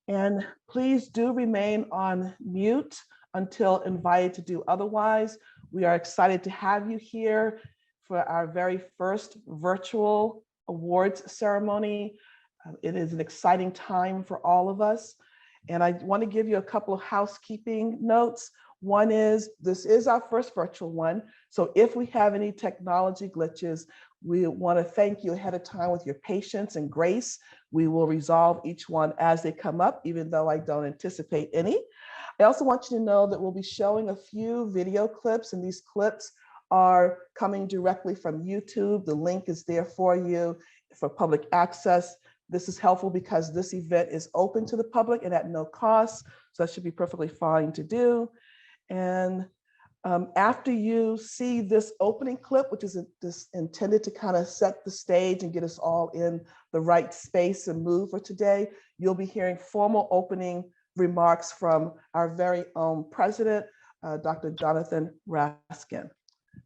And please do remain on mute until invited to do otherwise. We are excited to have you here for our very first virtual awards ceremony. It is an exciting time for all of us. And I want to give you a couple of housekeeping notes. One is, this is our first virtual one. So if we have any technology glitches, we want to thank you ahead of time with your patience and grace. We will resolve each one as they come up, even though I don't anticipate any. I also want you to know that we'll be showing a few video clips, and these clips are coming directly from YouTube. The link is there for you for public access. This is helpful because this event is open to the public and at no cost, so that should be perfectly fine to do. And after you see this opening clip, which is intended to kind of set the stage and get us all in the right space and mood for today, you'll be hearing formal opening remarks from our very own president, Dr. Jonathan Raskin.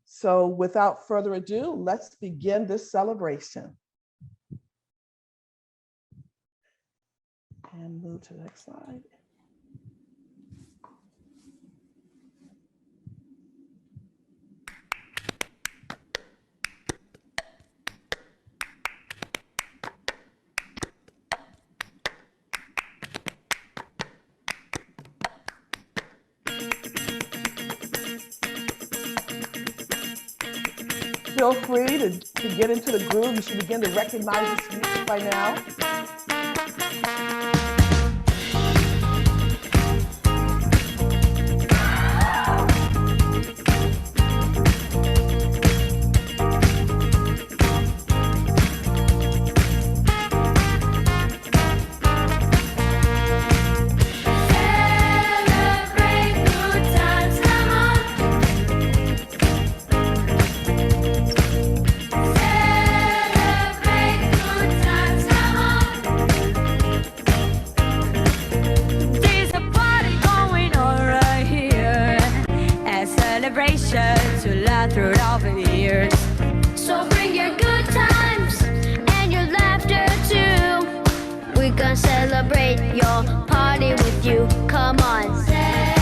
So without further ado, let's begin this celebration. And move to the next slide. Feel free to get into the groove. You should begin to recognize this music by now. To last throughout the years. So bring your good times and your laughter too. We gonna celebrate your party with you. Come on. Celebration.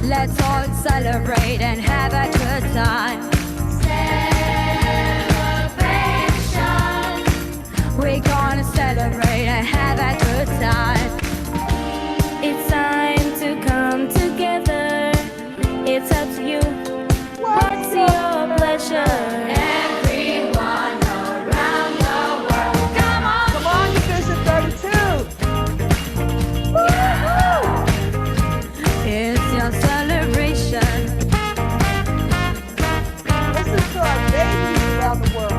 Let's all celebrate and have a good time. Celebration. We're gonna celebrate and have a good time. It's time to come together. It's up to you. What's your pleasure? Everyone around the world. Come on. Come on, Division 32. Woo-hoo! It's your celebration. Listen to our babies around the world.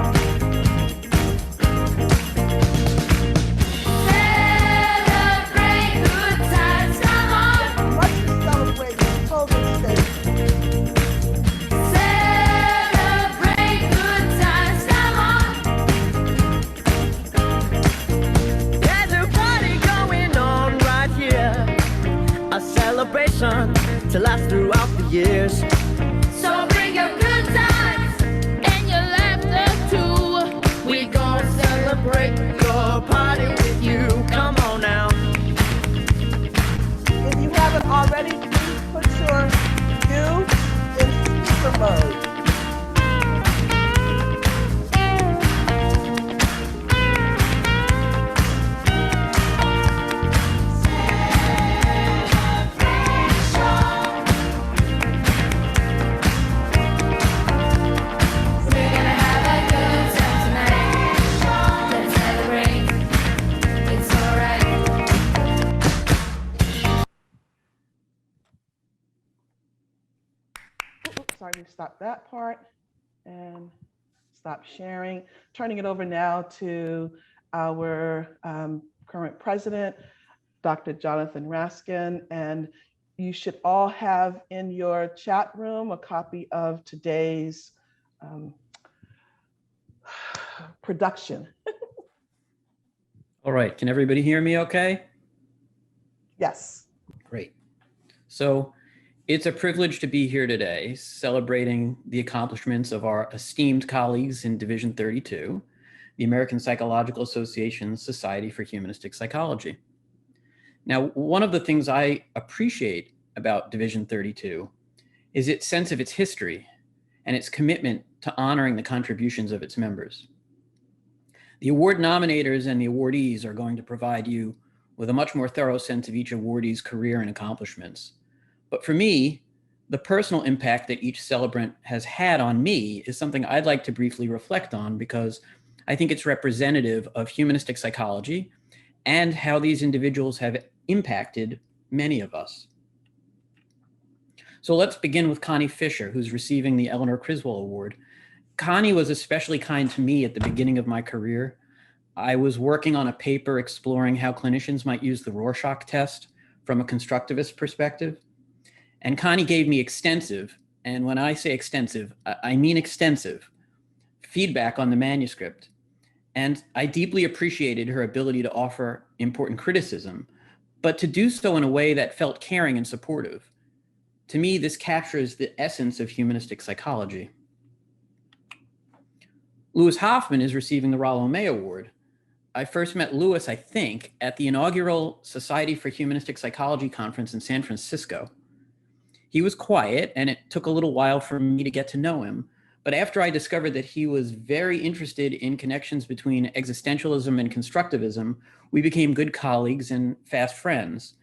To last throughout the years. So bring your good times and your laughter too. We gonna celebrate your party with you. Come on now. If you haven't already, please put your you in speaker mode. Sorry, we stopped that part and stop sharing. Turning it over now to our current president, Dr. Jonathan Raskin, and you should all have in your chat room a copy of today's production. All right, can everybody hear me okay? Yes. Great. So it's a privilege to be here today, celebrating the accomplishments of our esteemed colleagues in Division 32. the American Psychological Association's Society for Humanistic Psychology. Now, one of the things I appreciate about Division 32 is its sense of its history and its commitment to honoring the contributions of its members. The award nominators and the awardees are going to provide you with a much more thorough sense of each awardee's career and accomplishments. But for me, the personal impact that each celebrant has had on me is something I'd like to briefly reflect on, because I think it's representative of humanistic psychology and how these individuals have impacted many of us. So let's begin with Connie Fisher, who's receiving the Eleanor Criswell Award. Connie was especially kind to me at the beginning of my career. I was working on a paper exploring how clinicians might use the Rorschach test from a constructivist perspective. And Connie gave me extensive, and when I say extensive, I mean extensive, feedback on the manuscript. And I deeply appreciated her ability to offer important criticism, but to do so in a way that felt caring and supportive. To me, this captures the essence of humanistic psychology. Louis Hoffman is receiving the Rollo May Award. I first met Louis, I think, at the inaugural Society for Humanistic Psychology conference in San Francisco. He was quiet, and it took a little while for me to get to know him. But after I discovered that he was very interested in connections between existentialism and constructivism, we became good colleagues and fast friends.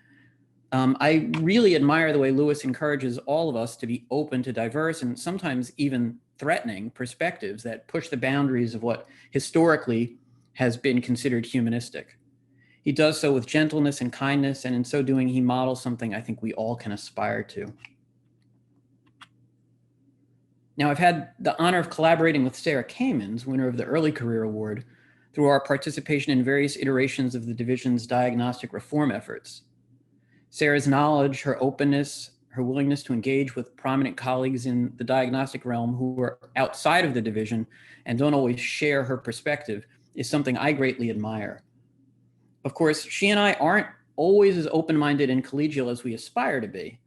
I really admire the way Louis encourages all of us to be open to diverse and sometimes even threatening perspectives that push the boundaries of what historically has been considered humanistic. He does so with gentleness and kindness, and in so doing, he models something I think we all can aspire to. Now, I've had the honor of collaborating with Sarah Kamens, winner of the Early Career Award, through our participation in various iterations of the division's diagnostic reform efforts. Sarah's knowledge, her openness, her willingness to engage with prominent colleagues in the diagnostic realm who are outside of the division and don't always share her perspective is something I greatly admire. Of course, she and I aren't always as open-minded and collegial as we aspire to be.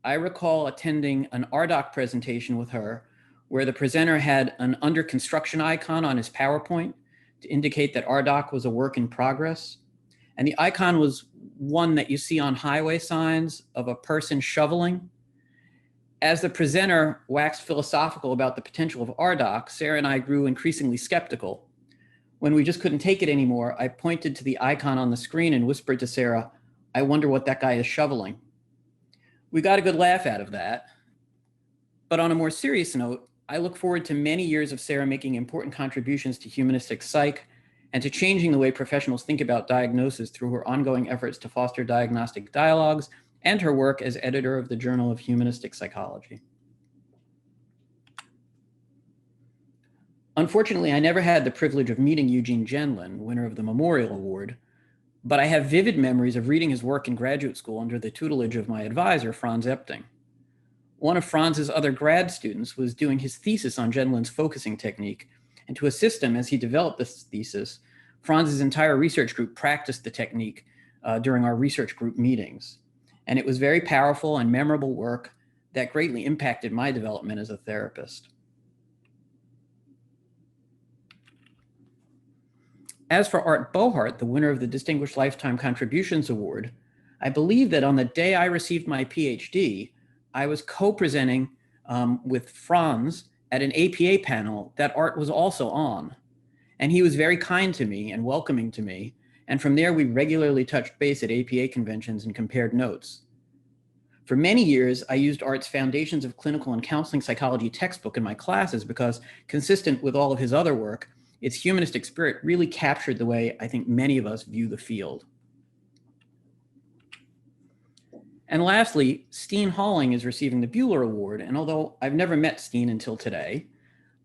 I recall attending an RDoc presentation with her where the presenter had an under construction icon on his PowerPoint to indicate that RDoc was a work in progress. And the icon was one that you see on highway signs of a person shoveling. As the presenter waxed philosophical about the potential of RDoc, Sarah and I grew increasingly skeptical. When we just couldn't take it anymore, I pointed to the icon on the screen and whispered to Sarah, "I wonder what that guy is shoveling." We got a good laugh out of that. But on a more serious note, I look forward to many years of Sarah making important contributions to humanistic psych and to changing the way professionals think about diagnosis through her ongoing efforts to foster diagnostic dialogues and her work as editor of the Journal of Humanistic Psychology. Unfortunately, I never had the privilege of meeting Eugene Gendlin, winner of the Memorial Award, but I have vivid memories of reading his work in graduate school under the tutelage of my advisor, Franz Epting. One of Franz's other grad students was doing his thesis on Gendlin's focusing technique, and to assist him as he developed this thesis, Franz's entire research group practiced the technique during our research group meetings. And it was very powerful and memorable work that greatly impacted my development as a therapist. As for Art Bohart, the winner of the Distinguished Lifetime Contributions Award, I believe that on the day I received my PhD, I was co-presenting with Franz at an APA panel that Art was also on. And he was very kind to me and welcoming to me. And from there, we regularly touched base at APA conventions and compared notes. For many years, I used Art's Foundations of Clinical and Counseling Psychology textbook in my classes because, consistent with all of his other work, its humanistic spirit really captured the way I think many of us view the field. And lastly, Steen Halling is receiving the Buehler Award, and although I've never met Steen until today,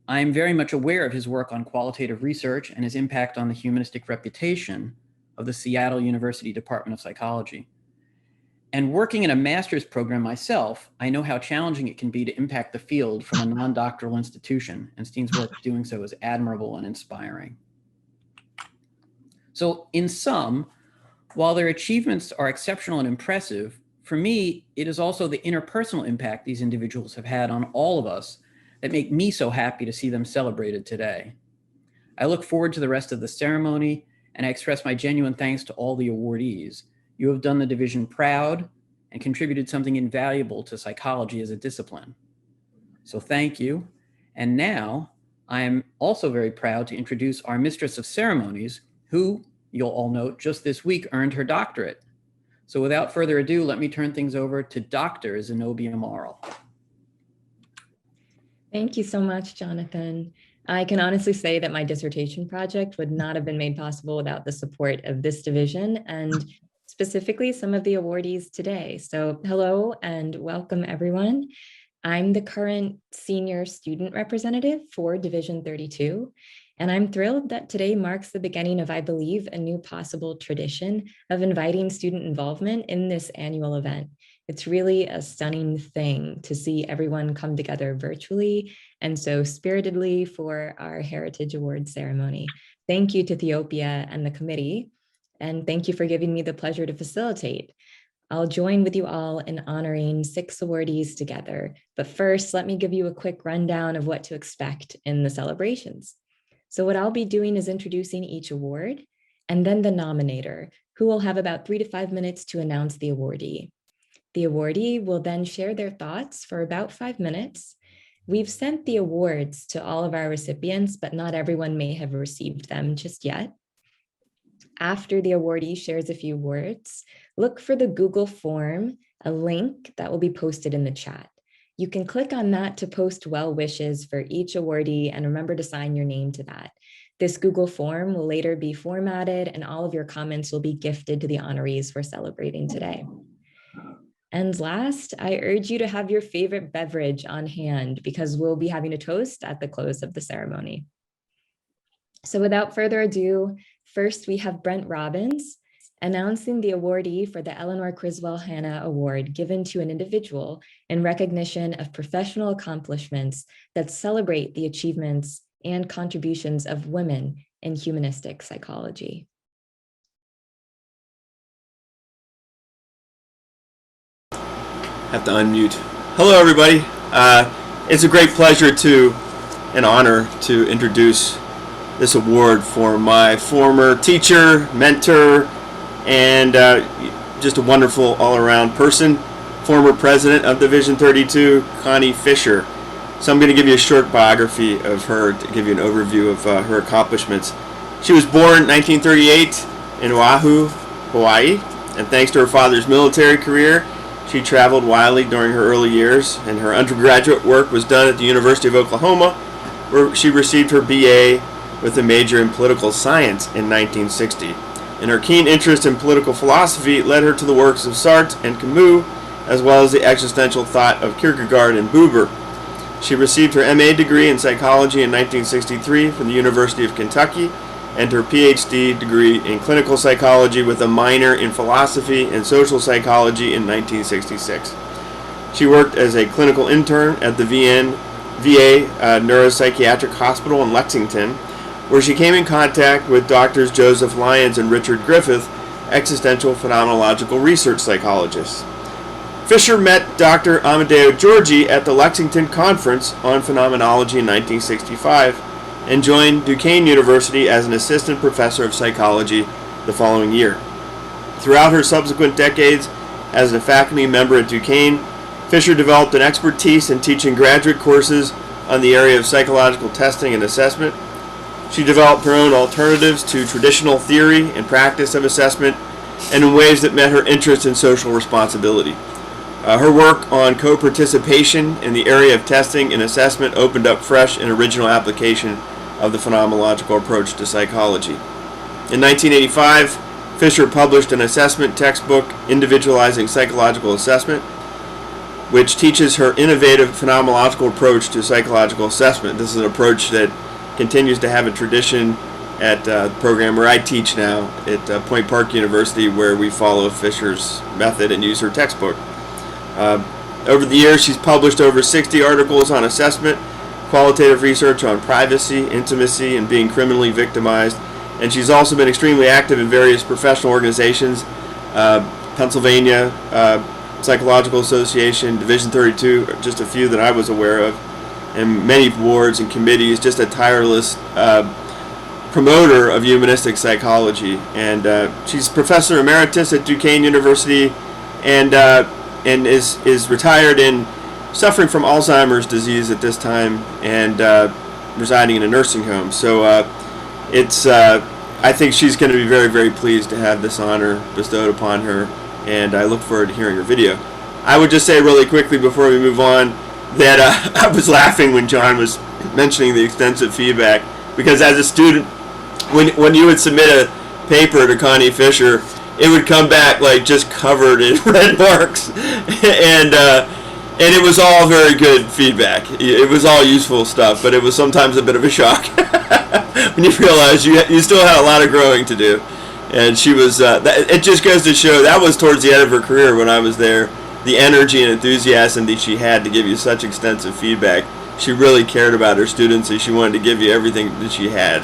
I'm very much aware of his work on qualitative research and his impact on the humanistic reputation of the Seattle University Department of Psychology. And working in a master's program myself, I know how challenging it can be to impact the field from a non-doctoral institution, and Steen's work doing so is admirable and inspiring. So in sum, while their achievements are exceptional and impressive, for me, it is also the interpersonal impact these individuals have had on all of us that make me so happy to see them celebrated today. I look forward to the rest of the ceremony, and I express my genuine thanks to all the awardees. You have done the division proud and contributed something invaluable to psychology as a discipline. So thank you. And now I am also very proud to introduce our Mistress of Ceremonies, who, you'll all note, just this week earned her doctorate. So without further ado, let me turn things over to Dr. Zenobia Marl. Thank you so much, Jonathan. I can honestly say that my dissertation project would not have been made possible without the support of this division and specifically some of the awardees today. So hello and welcome everyone. I'm the current senior student representative for Division 32, and I'm thrilled that today marks the beginning of, I believe, a new possible tradition of inviting student involvement in this annual event. It's really a stunning thing to see everyone come together virtually and so spiritedly for our Heritage Award ceremony. Thank you to Ethiopia and the committee, and thank you for giving me the pleasure to facilitate. I'll join with you all in honoring 6 awardees together. But first, let me give you a quick rundown of what to expect in the celebrations. So what I'll be doing is introducing each award and then the nominator, who will have about 3 to 5 minutes to announce the awardee. The awardee will then share their thoughts for about 5 minutes. We've sent the awards to all of our recipients, but not everyone may have received them just yet. After the awardee shares a few words, look for the Google form, a link that will be posted in the chat. You can click on that to post well wishes for each awardee and remember to sign your name to that. This Google form will later be formatted and all of your comments will be gifted to the honorees we're celebrating today. And last, I urge you to have your favorite beverage on hand because we'll be having a toast at the close of the ceremony. So without further ado, first we have Brent Robbins announcing the awardee for the Eleanor Criswell Hanna Award given to an individual in recognition of professional accomplishments that celebrate the achievements and contributions of women in humanistic psychology. Have to unmute. Hello, everybody. It's a great pleasure and honor to introduce this award for my former teacher, mentor, and just a wonderful all-around person, former president of Division 32, Connie Fisher. So I'm going to give you a short biography of her to give you an overview of her accomplishments. She was born in 1938 in Oahu, Hawaii, and thanks to her father's military career, she traveled widely during her early years, and her undergraduate work was done at the University of Oklahoma, where she received her BA with a major in political science in 1960. And her keen interest in political philosophy led her to the works of Sartre and Camus, as well as the existential thought of Kierkegaard and Buber. She received her MA degree in psychology in 1963 from the University of Kentucky, and her PhD degree in clinical psychology with a minor in philosophy and social psychology in 1966. She worked as a clinical intern at the VA Neuropsychiatric Hospital in Lexington, where she came in contact with Drs. Joseph Lyons and Richard Griffith, existential phenomenological research psychologists. Fisher met Dr. Amadeo Giorgi at the Lexington Conference on Phenomenology in 1965 and joined Duquesne University as an assistant professor of psychology the following year. Throughout her subsequent decades as a faculty member at Duquesne, Fisher developed an expertise in teaching graduate courses on the area of psychological testing and assessment. She developed her own alternatives to traditional theory and practice of assessment, and in ways that met her interest in social responsibility. Her work on co-participation in the area of testing and assessment opened up fresh and original application of the phenomenological approach to psychology. In 1985, Fisher published an assessment textbook, Individualizing Psychological Assessment, which teaches her innovative phenomenological approach to psychological assessment. This is an approach that continues to have a tradition at the program where I teach now at Point Park University, where we follow Fisher's method and use her textbook. Over the years, she's published over 60 articles on assessment, qualitative research on privacy, intimacy, and being criminally victimized. And she's also been extremely active in various professional organizations, Pennsylvania Psychological Association, Division 32, just a few that I was aware of, and many boards and committees, just a tireless promoter of humanistic psychology, and she's professor emeritus at Duquesne University, and is retired and suffering from Alzheimer's disease at this time, and residing in a nursing home. So I think she's going to be very, very pleased to have this honor bestowed upon her, and I look forward to hearing her video. I would just say really quickly before we move on that I was laughing when John was mentioning the extensive feedback, because as a student, when you would submit a paper to Connie Fisher, it would come back like just covered in red marks, and it was all very good feedback. It was all useful stuff, but it was sometimes a bit of a shock when you realize you still had a lot of growing to do. And she was, it just goes to show that was towards the end of her career when I was there, the energy and enthusiasm that she had to give you such extensive feedback. She really cared about her students, and she wanted to give you everything that she had.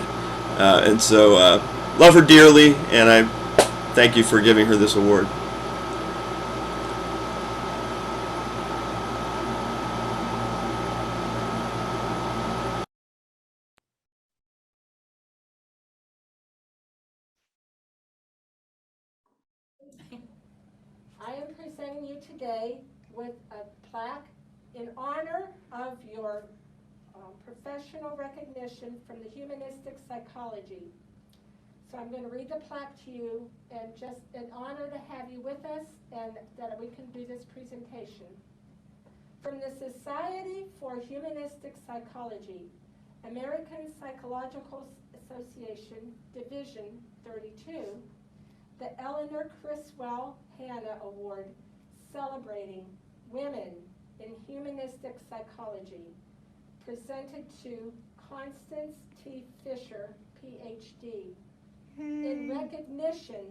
And so, love her dearly, and I thank you for giving her this award. I am presenting you today with a plaque in honor of your professional recognition from the Humanistic Psychology. So I'm going to read the plaque to you, and just an honor to have you with us and that we can do this presentation. From the Society for Humanistic Psychology, American Psychological Association, Division 32, the Eleanor Criswell Hanna Award, celebrating women in humanistic psychology, presented to Constance T. Fisher, PhD, in recognition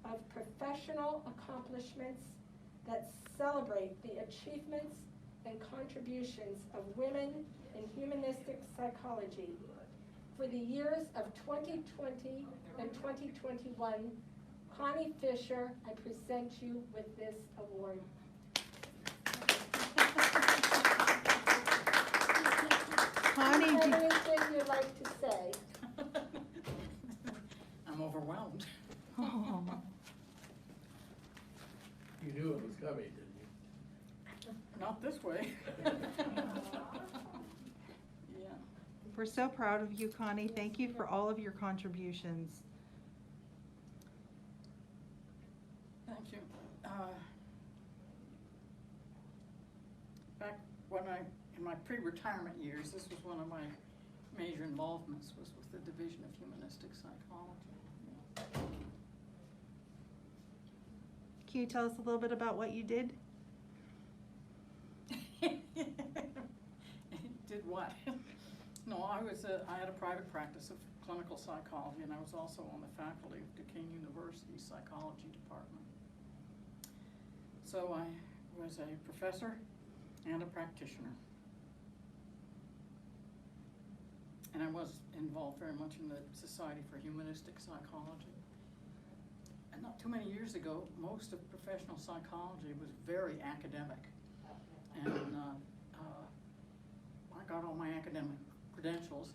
of professional accomplishments that celebrate the achievements and contributions of women in humanistic psychology. For the years of 2020 and 2021, Connie Fisher, I present you with this award. Connie, Do you have anything you'd like to say? I'm overwhelmed. oh, You knew it was coming, didn't you? Not this way. Yeah. we're so proud of you, Connie. Thank you for all of your contributions. Thank you. Back when in my pre-retirement years, this was one of my major involvements, was with the Division of Humanistic Psychology. Can you tell us a little bit about what you did? Did what? No, I had a private practice of clinical psychology, and I was also on the faculty of Duquesne University's psychology department. So I was a professor and a practitioner. And I was involved very much in the Society for Humanistic Psychology. And not too many years ago, most of professional psychology was very academic. And I got all my academic credentials,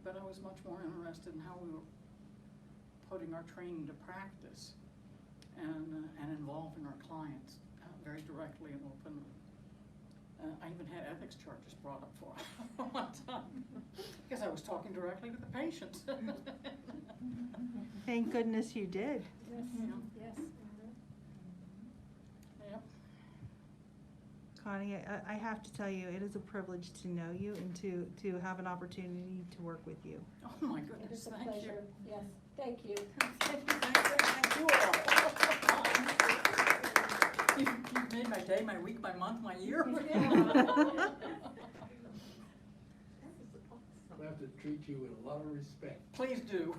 but I was much more interested in how we were putting our training to practice and involving our clients very directly and openly. I even had ethics charges brought up for one time because I was talking directly with the patients. Thank goodness you did. Yes. Yeah. Yes. Yep. Connie, I have to tell you, it is a privilege to know you and to have an opportunity to work with you. Oh my It goodness, is a thank pleasure. you. Yes, thank you. Thank you all. You've made my day, my week, my month, my year. I have to treat you with a lot of respect. Please do.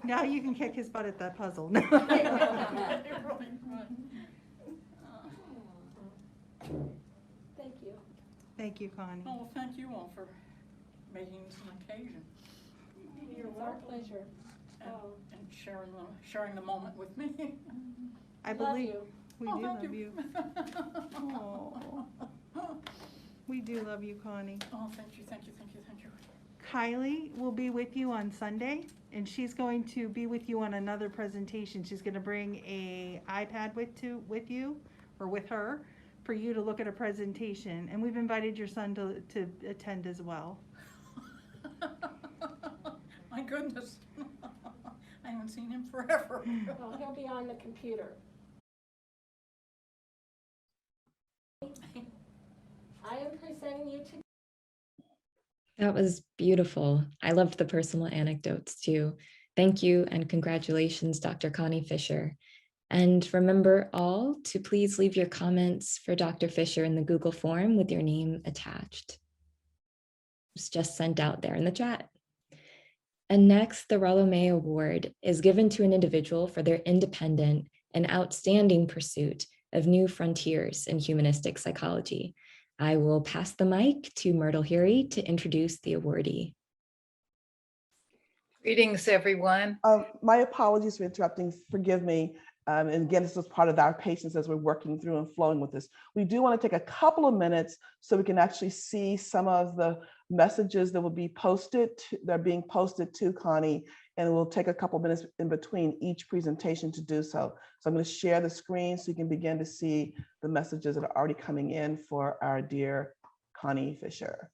Now you can kick his butt at that puzzle. Right. Thank you. Thank you, Connie. Oh, well, thank you all for making this an occasion. It's our pleasure. And sharing the moment with me. I Love believe you. we Oh, do thank love you. Oh, we do love you, Connie. Oh, thank you, thank you, thank you, thank you. Kylie will be with you on Sunday, and she's going to be with you on another presentation. She's going to bring a iPad with you or with her for you to look at a presentation. And we've invited your son to attend as well. My goodness. I haven't seen him forever. Well, he'll be on the computer. I am presenting you today. That was beautiful. I loved the personal anecdotes too. Thank you and congratulations, Dr. Connie Fisher. And remember all to please leave your comments for Dr. Fisher in the Google form with your name attached. It's just sent out there in the chat. And next, the Rollo May Award is given to an individual for their independent and outstanding pursuit of new frontiers in humanistic psychology. I will pass the mic to Myrtle Hury to introduce the awardee. Greetings, everyone. My apologies for interrupting. Forgive me. And again, this was part of our patience as we're working through and flowing with this. We do want to take a couple of minutes so we can actually see some of the messages that will be posted, that are being posted to Connie, and we'll take a couple minutes in between each presentation to do so. So I'm going to share the screen so you can begin to see the messages that are already coming in for our dear Connie Fisher.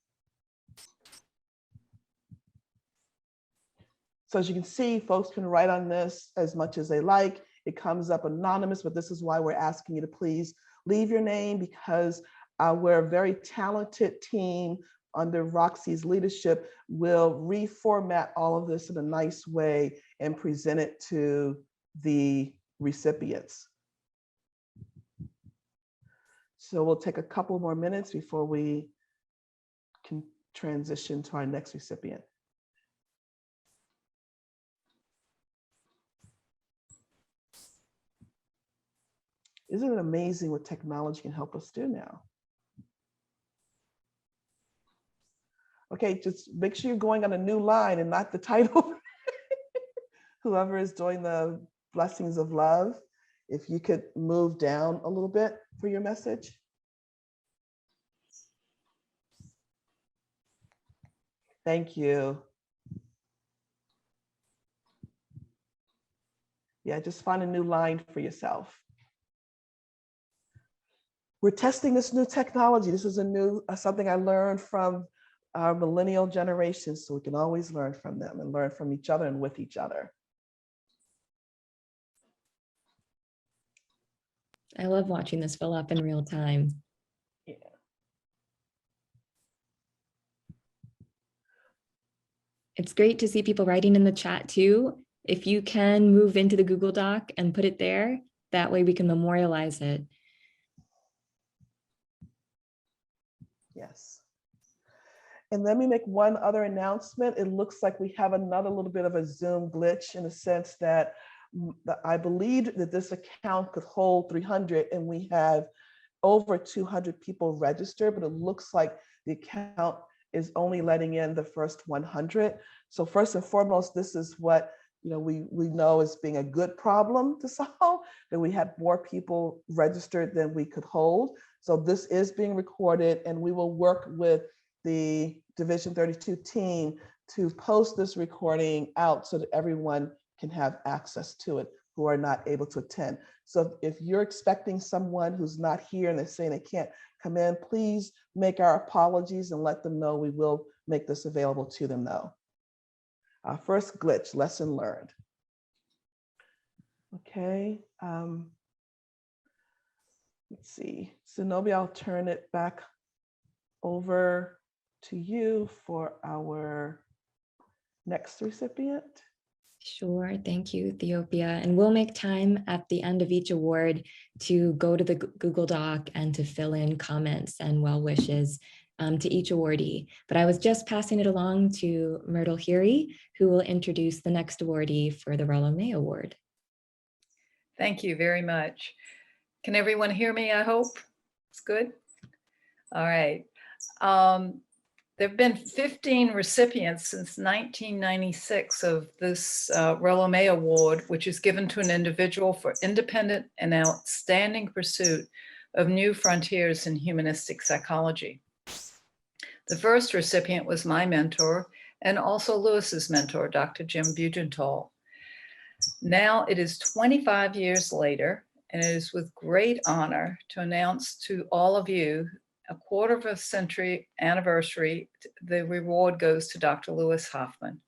So as you can see, folks can write on this as much as they like. It comes up anonymous, but this is why we're asking you to please leave your name, because our very talented team under Roxy's leadership will reformat all of this in a nice way and present it to the recipients. So we'll take a couple more minutes before we can transition to our next recipient. Isn't it amazing what technology can help us do now? Okay, just make sure you're going on a new line and not the title. Whoever is doing the blessings of love, if you could move down a little bit for your message. Thank you. Yeah, just find a new line for yourself. We're testing this new technology. This is a new, something I learned from our millennial generation, so we can always learn from them and learn from each other and with each other. I love watching this fill up in real time. Yeah. It's great to see people writing in the chat too. If you can move into the Google Doc and put it there, that way we can memorialize it. Yes. And let me make one other announcement. It looks like we have another little bit of a Zoom glitch in the sense that I believed that this account could hold 300 and we have over 200 people registered, but it looks like the account is only letting in the first 100. So first and foremost, this is what we know as being a good problem to solve, that we had more people registered than we could hold. So this is being recorded, and we will work with the Division 32 team to post this recording out so that everyone can have access to it who are not able to attend. So if you're expecting someone who's not here and they're saying they can't come in, please make our apologies and let them know we will make this available to them though. Our first glitch, lesson learned. Okay, let's see. Zenobia, I'll turn it back over to you for our next recipient. Sure, thank you, Ethiopia. And we'll make time at the end of each award to go to the Google Doc and to fill in comments and well wishes to each awardee. But I was just passing it along to Myrtle Hury, who will introduce the next awardee for the Rollo May Award. Thank you very much. Can everyone hear me, I hope? It's good? All right. There have been 15 recipients since 1996 of this Rollo May Award, which is given to an individual for independent and outstanding pursuit of new frontiers in humanistic psychology. The first recipient was my mentor and also Lewis's mentor, Dr. Jim Bugenthal. Now it is 25 years later, and it is with great honor to announce to all of you a quarter of a century anniversary. The reward goes to Dr. Lewis Hoffman.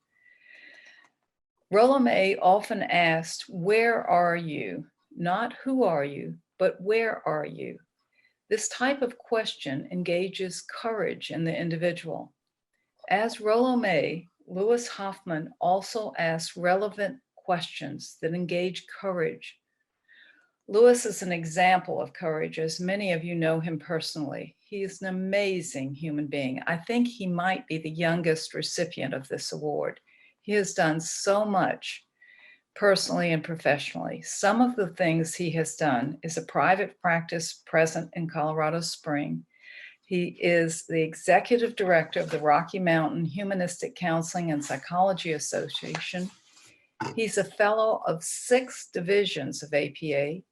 Rollo May often asked, "Where are you?" Not "who are you," but "where are you?" This type of question engages courage in the individual. As Rollo May, Lewis Hoffman also asks relevant questions that engage courage. Lewis is an example of courage, as many of you know him personally. He is an amazing human being. I think he might be the youngest recipient of this award. He has done so much personally and professionally. Some of the things he has done is a private practice present in Colorado Springs. He is the executive director of the Rocky Mountain Humanistic Counseling and Psychology Association. He's a fellow of 6 divisions of APA.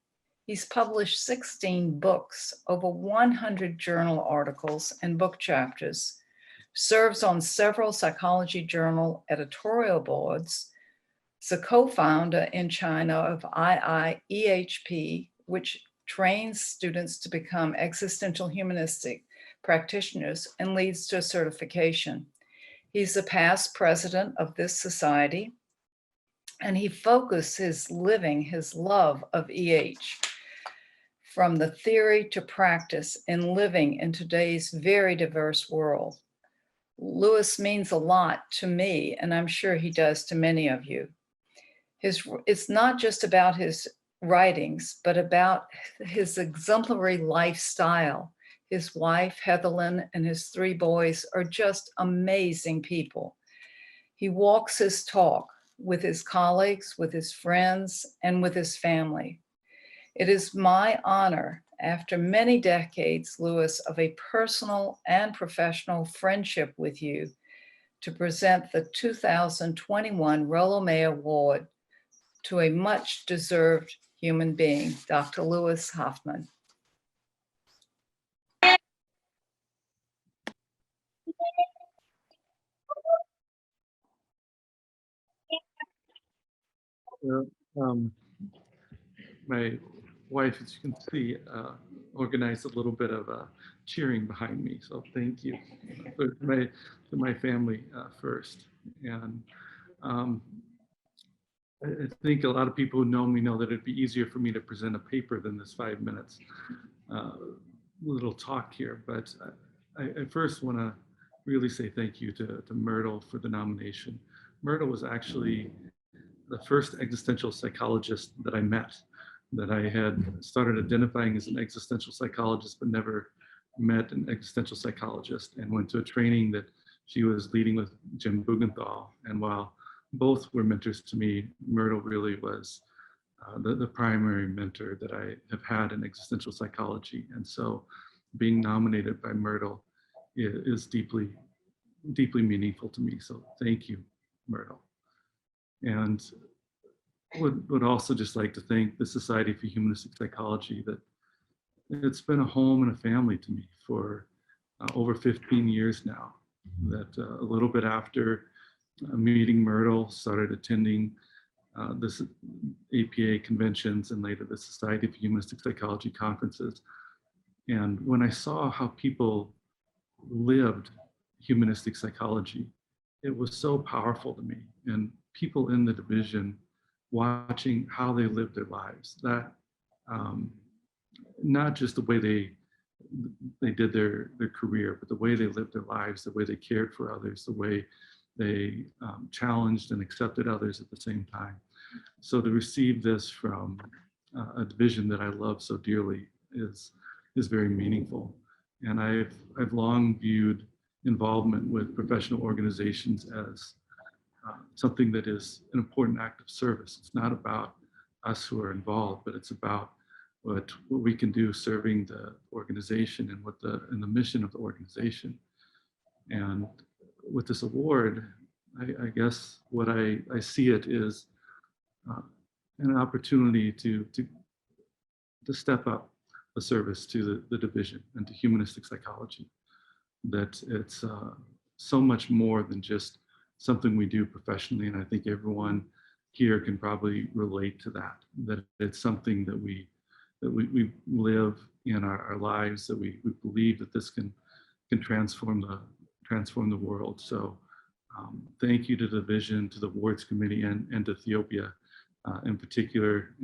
He's published 16 books, over 100 journal articles and book chapters, serves on several psychology journal editorial boards, is a co-founder in China of SHP, which trains students to become existential humanistic practitioners and leads to a certification. He's a past president of this society, and he focuses living his love of EH from the theory to practice in living in today's very diverse world. Lewis means a lot to me, and I'm sure he does to many of you. It's not just about his writings, but about his exemplary lifestyle. His wife, Heatherlyn, and his 3 boys are just amazing people. He walks his talk with his colleagues, with his friends, and with his family. It is my honor, after many decades, Lewis, of a personal and professional friendship with you, to present the 2021 Rollo May Award to a much deserved human being, Dr. Lewis Hoffman. My wife, as you can see, organized a little bit of cheering behind me. So thank you to my family first. And I think a lot of people who know me know that it'd be easier for me to present a paper than this 5 minutes little talk here. But I first want to really say thank you to Myrtle for the nomination. Myrtle was actually the first existential psychologist that I met, that I had started identifying as an existential psychologist, but never met an existential psychologist, and went to a training that she was leading with Jim Bugenthal. And while both were mentors to me, Myrtle really was the primary mentor that I have had in existential psychology. And so being nominated by Myrtle is deeply, deeply meaningful to me. So thank you, Myrtle. And would also just like to thank the Society for Humanistic Psychology, that it's been a home and a family to me for over 15 years now. That a little bit after meeting Myrtle, started attending this APA conventions and later the Society for Humanistic Psychology conferences. And when I saw how people lived humanistic psychology, it was so powerful to me. And people in the division, watching how they lived their lives, that not just the way they did their career, but the way they lived their lives, the way they cared for others, the way they challenged and accepted others at the same time. So to receive this from a division that I love so dearly is very meaningful. And I've long viewed involvement with professional organizations as something that is an important act of service. It's not about us who are involved, but it's about what we can do serving the organization and the mission of the organization. And with this award, I guess what I see it is an opportunity to step up a service to the division and to humanistic psychology. That it's so much more than just something we do professionally, and I think everyone here can probably relate to that. That it's something that we live in our lives. That we believe that this can transform the world. So thank you to the Vision, to the Awards Committee, and to Ethiopia in particular.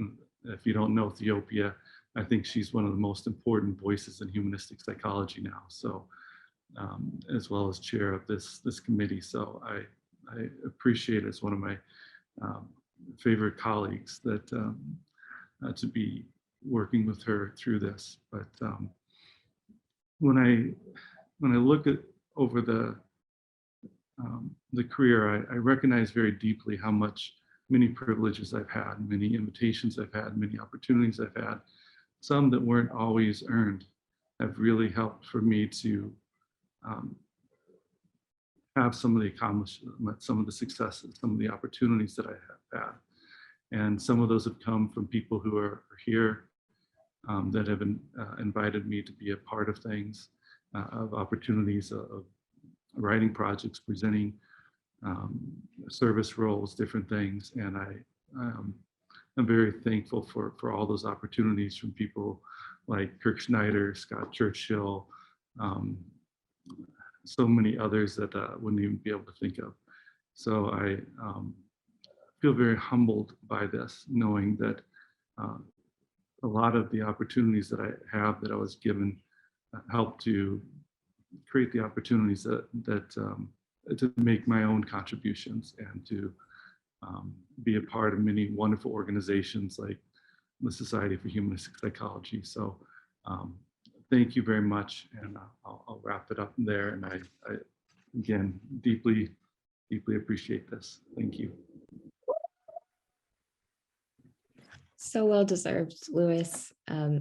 If you don't know Ethiopia, I think she's one of the most important voices in humanistic psychology now. So as well as chair of this committee. So I appreciate it as one of my favorite colleagues that to be working with her through this. But when I look at over the career, I recognize very deeply how many privileges I've had, many invitations I've had, many opportunities I've had, some that weren't always earned, have really helped for me to have some of the accomplishments, some of the successes, some of the opportunities that I have had. And some of those have come from people who are here that have invited me to be a part of things, of opportunities, of writing projects, presenting service roles, different things. And I'm very thankful for all those opportunities from people like Kirk Schneider, Scott Churchill, so many others that I wouldn't even be able to think of. So I feel very humbled by this, knowing that a lot of the opportunities that I have, that I was given, help to create the opportunities that to make my own contributions and to be a part of many wonderful organizations like the Society for Humanistic Psychology. So thank you very much, and I'll wrap it up there. And I again, deeply appreciate this. Thank you. So well deserved, Louis.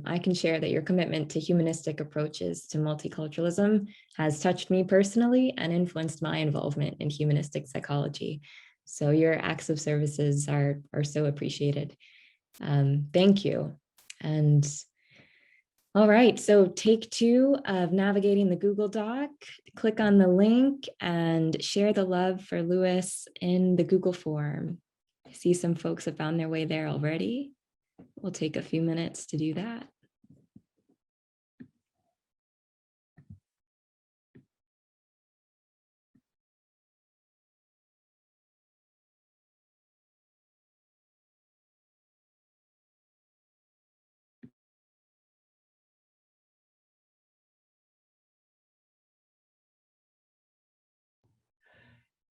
I can share that your commitment to humanistic approaches to multiculturalism has touched me personally and influenced my involvement in humanistic psychology. So your acts of services are so appreciated. Thank you. And all right, so take 2 of navigating the Google Doc. Click on the link and share the love for Louis in the Google form. I see some folks have found their way there already. We'll take a few minutes to do that.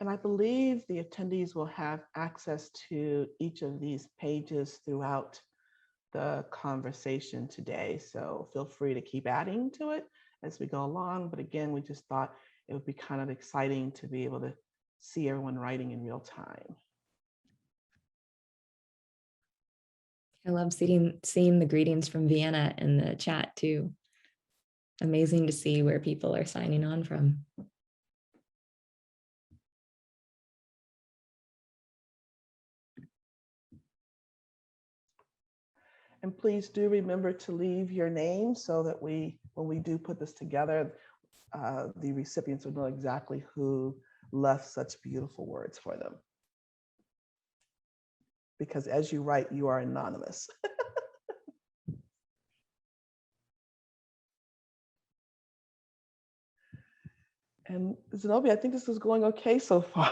And I believe the attendees will have access to each of these pages throughout the conversation today. So feel free to keep adding to it as we go along. But again, we just thought it would be kind of exciting to be able to see everyone writing in real time. I love seeing the greetings from Vienna in the chat too. Amazing to see where people are signing on from. And please do remember to leave your name so that when we do put this together, the recipients will know exactly who left such beautiful words for them. Because as you write, you are anonymous. And Zenobia, I think this is going okay so far.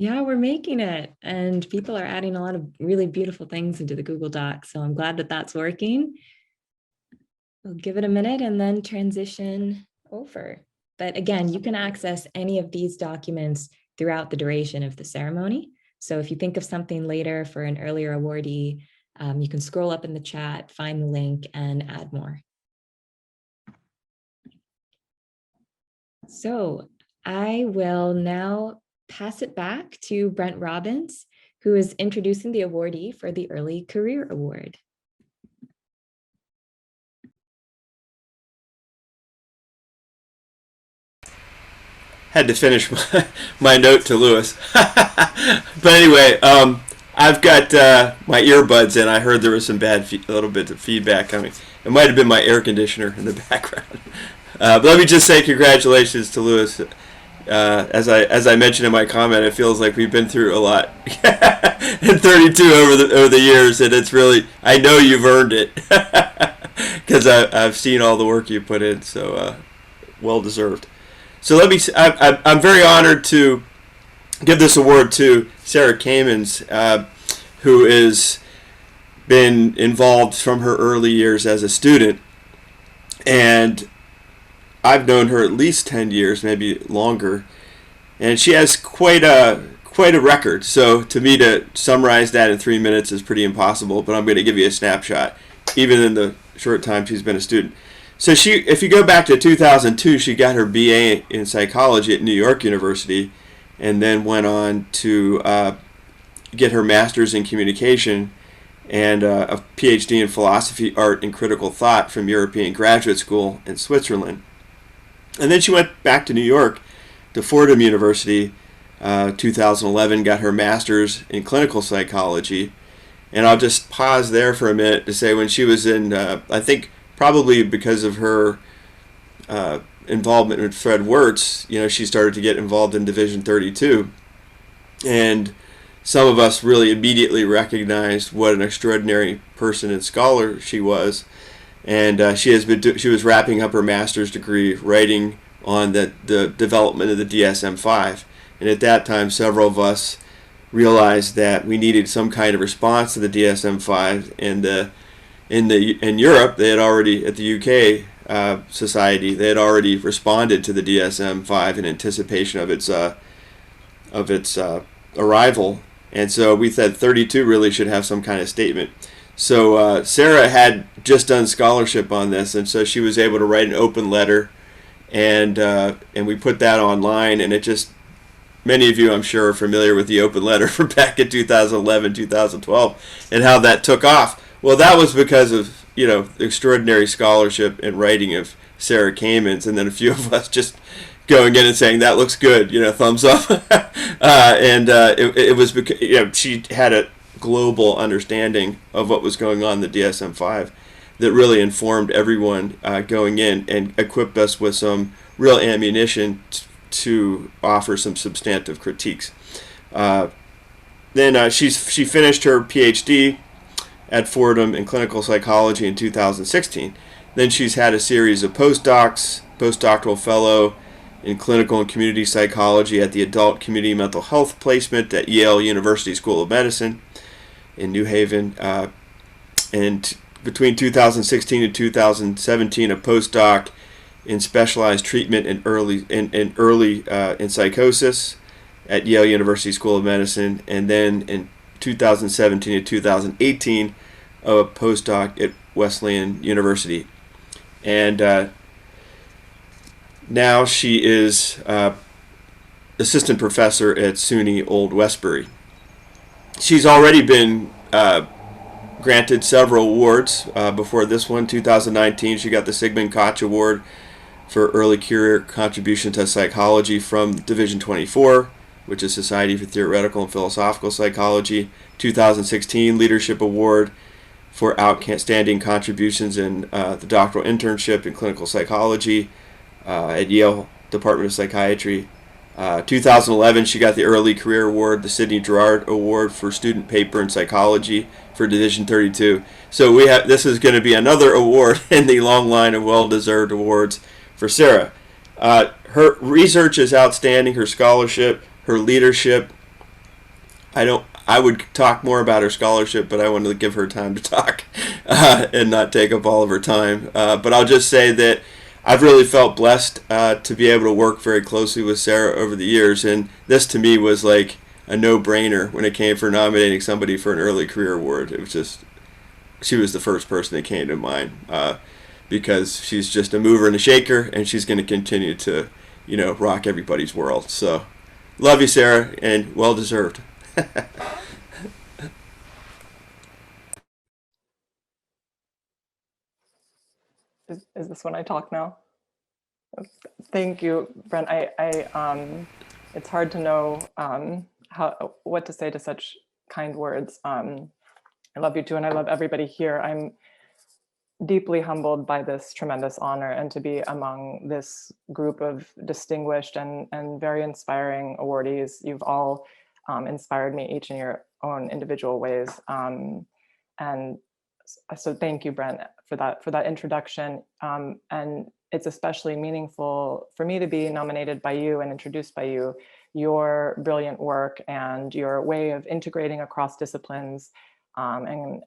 Yeah, we're making it. And people are adding a lot of really beautiful things into the Google Doc. So I'm glad that that's working. We'll give it a minute and then transition over. But again, you can access any of these documents throughout the duration of the ceremony. So if you think of something later for an earlier awardee, you can scroll up in the chat, find the link, and add more. So I will now pass it back to Brent Robbins, who is introducing the awardee for the Early Career Award. Had to finish my note to Louis. But anyway, I've got my earbuds in. I heard there was some a little bit of feedback coming. It might have been my air conditioner in the background. But let me just say congratulations to Louis As I mentioned in my comment, it feels like we've been through a lot in 32 over the years, and it's really, I know you've earned it because I've seen all the work you put in. So well deserved. So I'm very honored to give this award to Sarah Kamens, who has been involved from her early years as a student, and I've known her at least 10 years, maybe longer, and she has quite a record. So to me to summarize that in 3 minutes is pretty impossible, but I'm going to give you a snapshot, even in the short time she's been a student. So if you go back to 2002, she got her BA in psychology at New York University, and then went on to get her master's in communication and a PhD in philosophy, art, and critical thought from European Graduate School in Switzerland. And then she went back to New York to Fordham University, 2011, got her master's in clinical psychology. And I'll just pause there for a minute to say when she was in, I think probably because of her involvement with Fred Wirtz, she started to get involved in Division 32. And some of us really immediately recognized what an extraordinary person and scholar she was. And she was wrapping up her master's degree writing on the development of the DSM-5. And at that time, several of us realized that we needed some kind of response to the DSM-5. And in Europe, they had already, at the UK society, they had already responded to the DSM-5 in anticipation of its arrival. And so we said 32 really should have some kind of statement. So Sarah had just done scholarship on this, and so she was able to write an open letter, and we put that online, and it just, many of you I'm sure are familiar with the open letter from back in 2011, 2012, and how that took off. Well, that was because of, extraordinary scholarship and writing of Sarah Kamens, and then a few of us just going in and saying, that looks good, thumbs up. It was because, she had a global understanding of what was going on in the DSM-5 that really informed everyone going in and equipped us with some real ammunition to offer some substantive critiques. Then she finished her PhD at Fordham in clinical psychology in 2016. Then she's had a series of postdoctoral fellow in clinical and community psychology at the Adult Community Mental Health Placement at Yale University School of Medicine in New Haven. And between 2016 and 2017, a postdoc in specialized treatment in in psychosis at Yale University School of Medicine, and then in 2017 and 2018, a postdoc at Wesleyan University. And now she is assistant professor at SUNY Old Westbury. She's already been granted several awards before this one. 2019, she got the Sigmund Koch Award for early career contribution to psychology from Division 24, which is Society for Theoretical and Philosophical Psychology. 2016, Leadership Award for outstanding contributions in the doctoral internship in clinical psychology at Yale Department of Psychiatry. 2011, she got the Early Career Award, the Sidney Girard Award for student paper in psychology for Division 32. So this is going to be another award in the long line of well-deserved awards for Sarah. Her research is outstanding, her scholarship, her leadership. I would talk more about her scholarship, but I wanted to give her time to talk and not take up all of her time. But I'll just say that I've really felt blessed to be able to work very closely with Sarah over the years, and this to me was like a no-brainer when it came for nominating somebody for an early career award. It was just, she was the first person that came to mind because she's just a mover and a shaker, and she's going to continue to, rock everybody's world. So, love you, Sarah, and well deserved. Is this when I talk now? Thank you, Brent. It's hard to know what to say to such kind words. I love you too, and I love everybody here. deeply humbled by this tremendous honor and to be among this group of distinguished and very inspiring awardees. You've all inspired me each in your own individual ways. And so thank you, Brent, for that introduction. And it's especially meaningful for me to be nominated by you and introduced by you. Your brilliant work and your way of integrating across disciplines and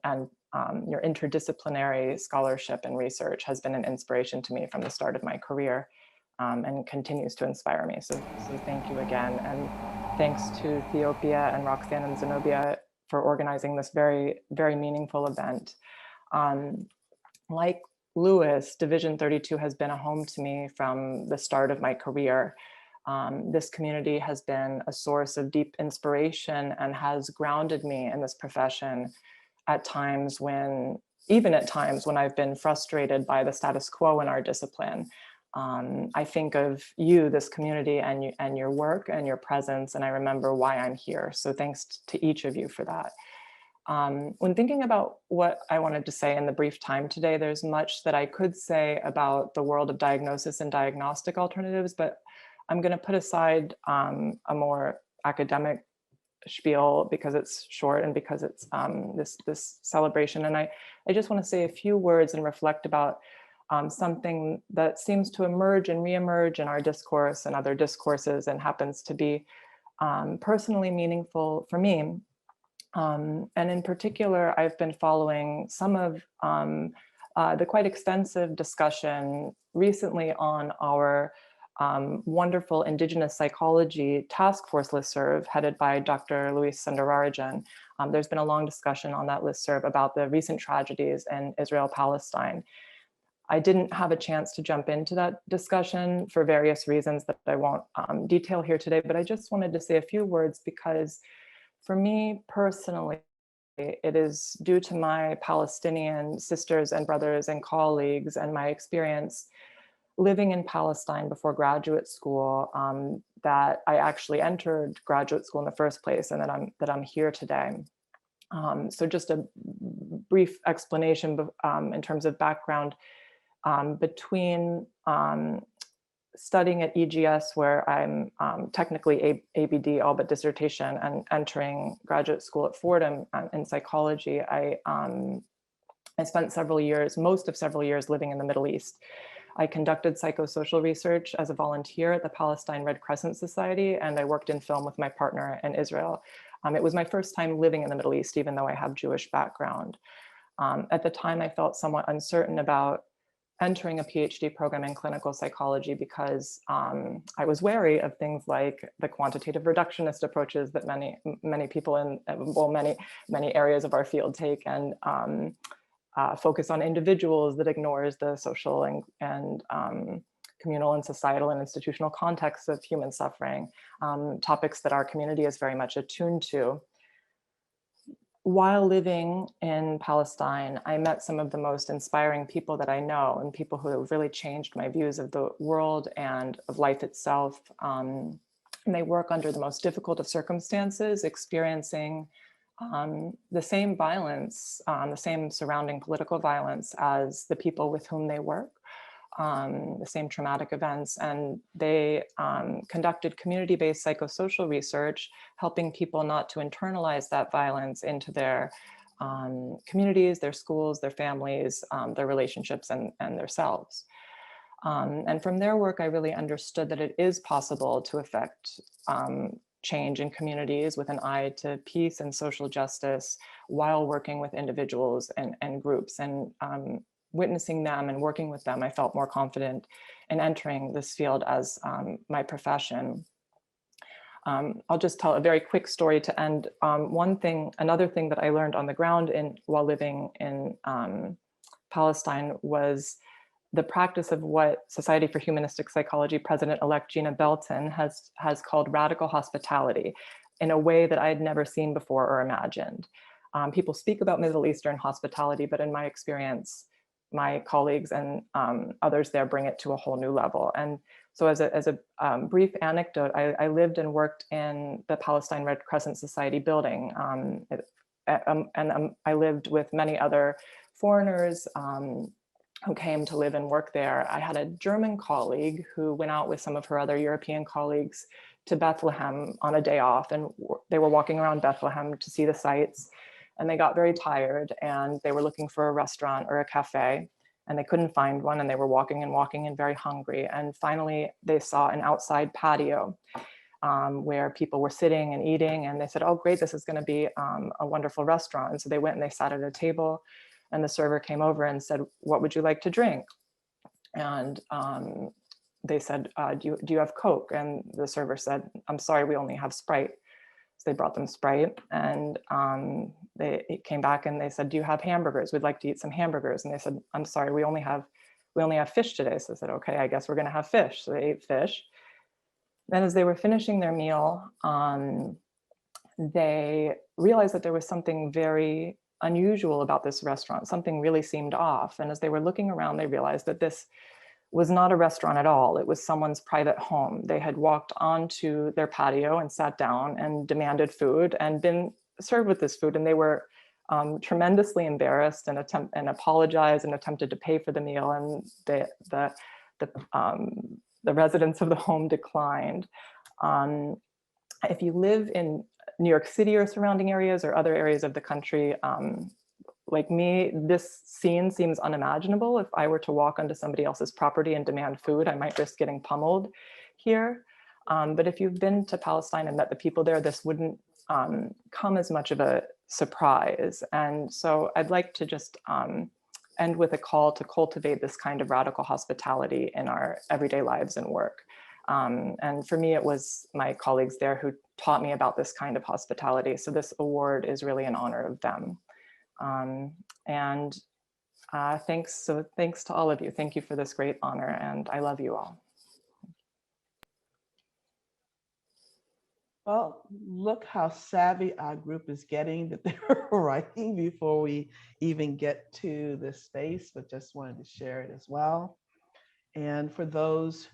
your interdisciplinary scholarship and research has been an inspiration to me from the start of my career and continues to inspire me. So thank you again. And thanks to Ethiopia and Roxanne and Zenobia for organizing this very, very meaningful event. Like Lewis, Division 32 has been a home to me from the start of my career. This community has been a source of deep inspiration and has grounded me in this profession at times when, even at times when I've been frustrated by the status quo in our discipline. I think of you, this community, and your work and your presence, and I remember why I'm here. So thanks to each of you for that. When thinking about what I wanted to say in the brief time today, there's much that I could say about the world of diagnosis and diagnostic alternatives, but I'm going to put aside a more academic spiel because it's short and because it's this celebration. And I just want to say a few words and reflect about something that seems to emerge and reemerge in our discourse and other discourses and happens to be personally meaningful for me. And in particular, I've been following some of the quite extensive discussion recently on our wonderful Indigenous Psychology Task Force listserv headed by Dr. Luis Sundararajan. There's been a long discussion on that listserv about the recent tragedies in Israel-Palestine. I didn't have a chance to jump into that discussion for various reasons that I won't detail here today, but I just wanted to say a few words because for me personally, it is due to my Palestinian sisters and brothers and colleagues and my experience living in Palestine before graduate school that I actually entered graduate school in the first place and that I'm here today. So just a brief explanation in terms of background between studying at EGS, where I'm technically ABD, all but dissertation, and entering graduate school at Fordham in psychology, I spent most of several years living in the Middle East. I conducted psychosocial research as a volunteer at the Palestine Red Crescent Society, and I worked in film with my partner in Israel. It was my first time living in the Middle East, even though I have Jewish background. At the time, I felt somewhat uncertain about entering a PhD program in clinical psychology because I was wary of things like the quantitative reductionist approaches that many people in, well, many areas of our field take, and focus on individuals that ignores the social and communal and societal and institutional contexts of human suffering, topics that our community is very much attuned to. While living in Palestine, I met some of the most inspiring people that I know and people who have really changed my views of the world and of life itself. And they work under the most difficult of circumstances, experiencing the same violence, the same surrounding political violence as the people with whom they work, the same traumatic events. And they conducted community-based psychosocial research, helping people not to internalize that violence into their communities, their schools, their families, their relationships, and their selves. And from their work, I really understood that it is possible to affect change in communities with an eye to peace and social justice while working with individuals and groups. And witnessing them and working with them, I felt more confident in entering this field as my profession. I'll just tell a very quick story to end. Another thing that I learned on the ground while living in Palestine was the practice of what Society for Humanistic Psychology President-elect Gina Belton has called radical hospitality in a way that I had never seen before or imagined. People speak about Middle Eastern hospitality, but in my experience, my colleagues and others there bring it to a whole new level. And so as a brief anecdote, I lived and worked in the Palestine Red Crescent Society building. And I lived with many other foreigners, who came to live and work there. I had a German colleague who went out with some of her other European colleagues to Bethlehem on a day off, and they were walking around Bethlehem to see the sights, and they got very tired and they were looking for a restaurant or a cafe, and they couldn't find one, and they were walking and very hungry. And finally they saw an outside patio where people were sitting and eating, and they said, oh great, this is going to be a wonderful restaurant. And so they went and they sat at a table, and the server came over and said, what would you like to drink? And they said, do you have Coke? And the server said, I'm sorry, we only have Sprite. So they brought them Sprite, and they came back and they said, do you have hamburgers? We'd like to eat some hamburgers. And they said, I'm sorry, we only have fish today. So I said, okay, I guess we're gonna have fish. So they ate fish. Then as they were finishing their meal, they realized that there was something very unusual about this restaurant. Something really seemed off. And as they were looking around, they realized that this was not a restaurant at all. It was someone's private home. They had walked onto their patio and sat down and demanded food and been served with this food. And they were tremendously embarrassed and apologized and attempted to pay for the meal. And the residents of the home declined. If you live in New York City or surrounding areas or other areas of the country, like me, this scene seems unimaginable. If I were to walk onto somebody else's property and demand food, I might risk getting pummeled here. But if you've been to Palestine and met the people there, this wouldn't come as much of a surprise. And so I'd like to just end with a call to cultivate this kind of radical hospitality in our everyday lives and work. And for me, it was my colleagues there who taught me about this kind of hospitality. So this award is really in honor of them. Thanks to all of you. Thank you for this great honor, and I love you all. Well, look how savvy our group is getting that they were writing before we even get to this space, but just wanted to share it as well. And for those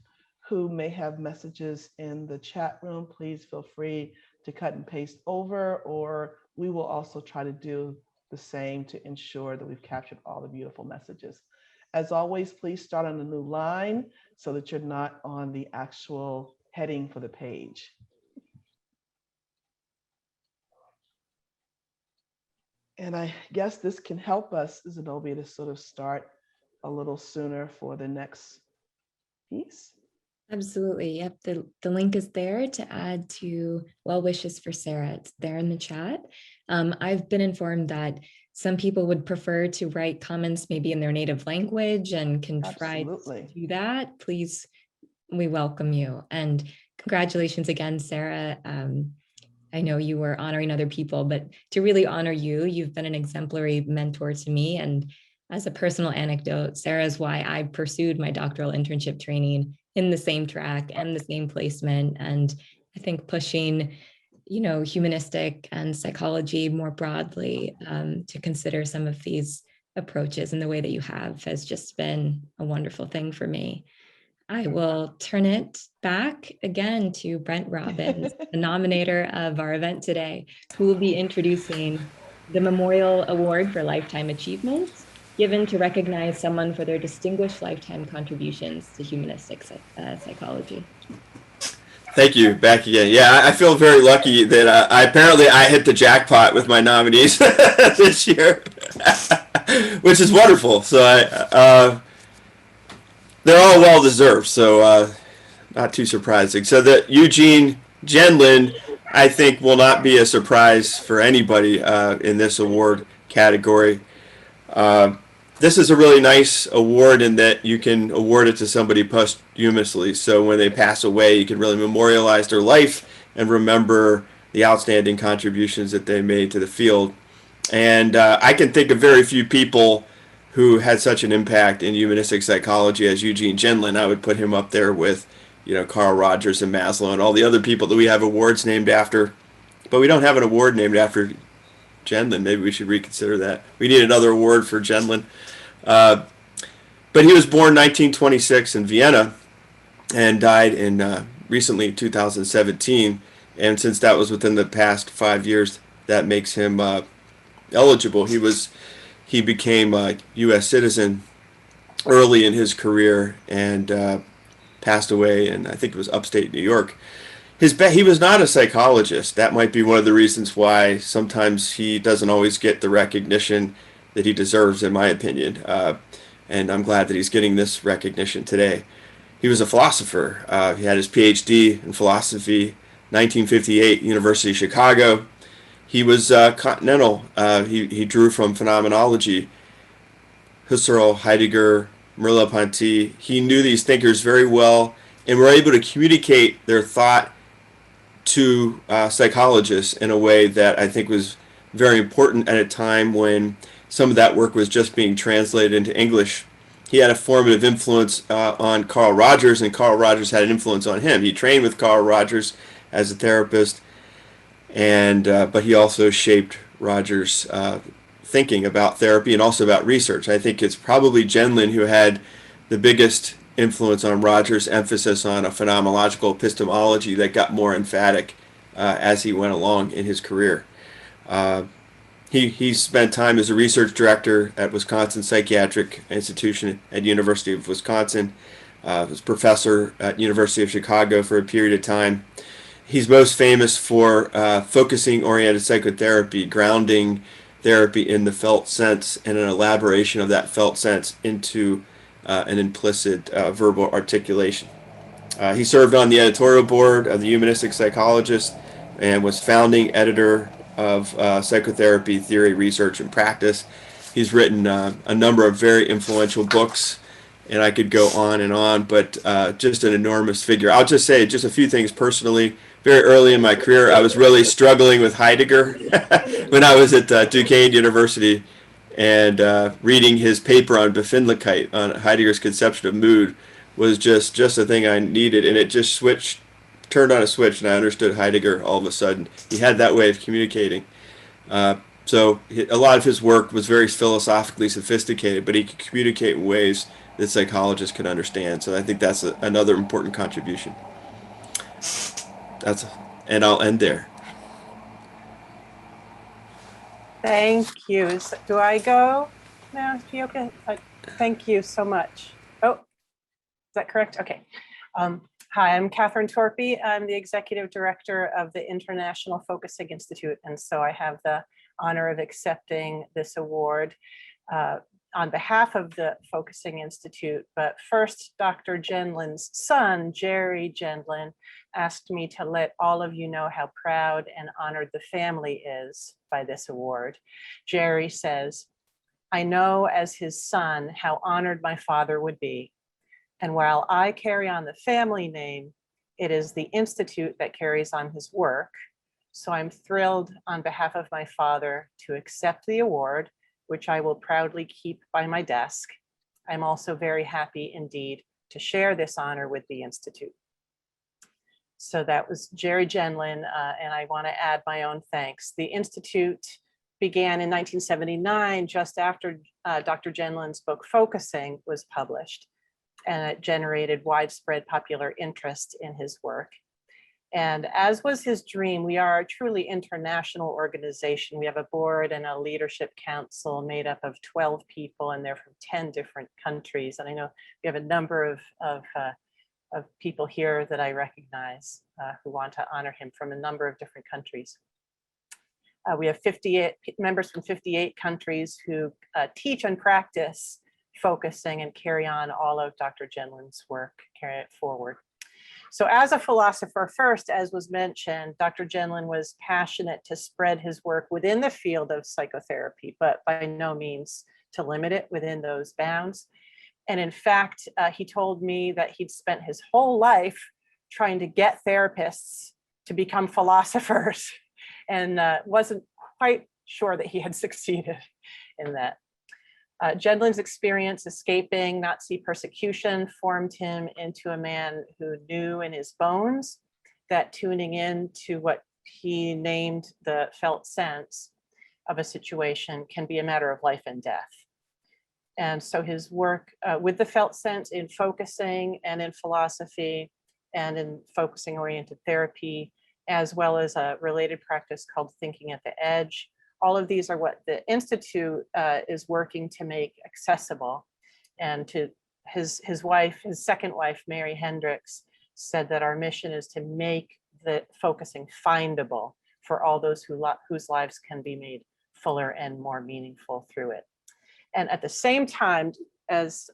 who may have messages in the chat room, please feel free to cut and paste over, or we will also try to do the same to ensure that we've captured all the beautiful messages. As always, please start on a new line so that you're not on the actual heading for the page. And I guess this can help us, Zenobia, to sort of start a little sooner for the next piece. Absolutely. Yep. The link is there to add to well wishes for Sarah. It's there in the chat. I've been informed that some people would prefer to write comments maybe in their native language and can try to do that. Please, we welcome you. And congratulations again, Sarah. I know you were honoring other people, but to really honor you, you've been an exemplary mentor to me. And as a personal anecdote, Sarah is why I pursued my doctoral internship training in the same track and the same placement. And I think pushing, humanistic and psychology more broadly to consider some of these approaches in the way that you have has just been a wonderful thing for me. I will turn it back again to Brent Robbins, the nominator of our event today, who will be introducing the Memorial Award for Lifetime Achievement, given to recognize someone for their distinguished lifetime contributions to humanistic psychology. Thank you. Back again. Yeah, I feel very lucky that I hit the jackpot with my nominees this year, which is wonderful. So they're all well deserved. So not too surprising. So that Eugene Genlin, I think, will not be a surprise for anybody in this award category. This is a really nice award in that you can award it to somebody posthumously. So when they pass away, you can really memorialize their life and remember the outstanding contributions that they made to the field. And I can think of very few people who had such an impact in humanistic psychology as Eugene Genlin. I would put him up there with, Carl Rogers and Maslow and all the other people that we have awards named after. But we don't have an award named after Genlin. Maybe we should reconsider that. We need another award for Genlin. But he was born 1926 in Vienna and died in recently 2017. And since that was within the past 5 years, that makes him eligible. He became a U.S. citizen early in his career and passed away, and I think it was upstate New York. He was not a psychologist. That might be one of the reasons why sometimes he doesn't always get the recognition that he deserves, in my opinion. And I'm glad that he's getting this recognition today. He was a philosopher. He had his PhD in philosophy, 1958, University of Chicago. He was continental. He drew from phenomenology, Husserl, Heidegger, Merleau-Ponty. He knew these thinkers very well and were able to communicate their thought to psychologists in a way that I think was very important at a time when some of that work was just being translated into English. He had a formative influence on Carl Rogers, and Carl Rogers had an influence on him. He trained with Carl Rogers as a therapist, and but he also shaped Rogers' thinking about therapy and also about research. I think it's probably Genlin who had the biggest influence on Rogers' emphasis on a phenomenological epistemology that got more emphatic as he went along in his career. He spent time as a research director at Wisconsin Psychiatric Institution at University of Wisconsin. Was professor at University of Chicago for a period of time. He's most famous for focusing oriented psychotherapy, grounding therapy in the felt sense and an elaboration of that felt sense into an implicit verbal articulation. He served on the editorial board of the Humanistic Psychologist and was founding editor of Psychotherapy Theory, Research, and Practice. He's written a number of very influential books, and I could go on, but just an enormous figure. I'll just say just a few things personally. Very early in my career, I was really struggling with Heidegger when I was at Duquesne University, and reading his paper on Befindlichkeit, on Heidegger's conception of mood, was just the thing I needed, and it just turned on a switch, and I understood Heidegger all of a sudden. He had that way of communicating. So a lot of his work was very philosophically sophisticated, but he could communicate in ways that psychologists could understand. So I think that's another important contribution. And I'll end there. Thank you. Do I go now, Fioka? Thank you so much. Oh, is that correct? Okay. Hi, I'm Catherine Torpy. I'm the Executive Director of the International Focusing Institute, and so I have the honor of accepting this award on behalf of the Focusing Institute. But first, Dr. Genlin's son, Jerry Genlin, asked me to let all of you know how proud and honored the family is by this award. Jerry says, "I know as his son how honored my father would be. And while I carry on the family name, it is the Institute that carries on his work. So I'm thrilled on behalf of my father to accept the award, which I will proudly keep by my desk. I'm also very happy indeed to share this honor with the Institute." So that was Jerry Genlin, and I want to add my own thanks. The Institute began in 1979, just after Dr. Genlin's book Focusing was published, and it generated widespread popular interest in his work. And as was his dream, we are a truly international organization. We have a board and a leadership council made up of 12 people, and they're from 10 different countries. And I know we have a number of people here that I recognize who want to honor him from a number of different countries. We have 58 members from 58 countries who teach and practice focusing and carry on all of Dr. Genlin's work, carry it forward. So as a philosopher first, as was mentioned, Dr. Genlin was passionate to spread his work within the field of psychotherapy, but by no means to limit it within those bounds. And in fact, he told me that he'd spent his whole life trying to get therapists to become philosophers and wasn't quite sure that he had succeeded in that. Genlin's experience escaping Nazi persecution formed him into a man who knew in his bones that tuning in to what he named the felt sense of a situation can be a matter of life and death. And so his work with the felt sense in focusing and in philosophy and in focusing oriented therapy, as well as a related practice called thinking at the edge. All of these are what the Institute is working to make accessible. And to his wife, his second wife, Mary Hendricks, said that our mission is to make the focusing findable for all those whose lives can be made fuller and more meaningful through it. And at the same time, as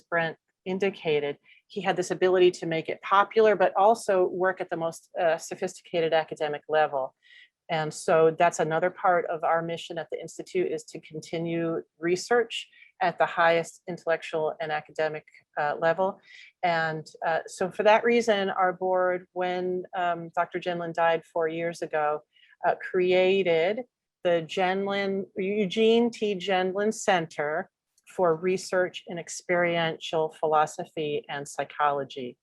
Brent indicated, he had this ability to make it popular, but also work at the most sophisticated academic level. And so that's another part of our mission at the Institute, is to continue research at the highest intellectual and academic level. And so for that reason, our board, when Dr. Genlin died 4 years ago, created the Eugene T. Genlin Center for Research in Experiential Philosophy and Psychology,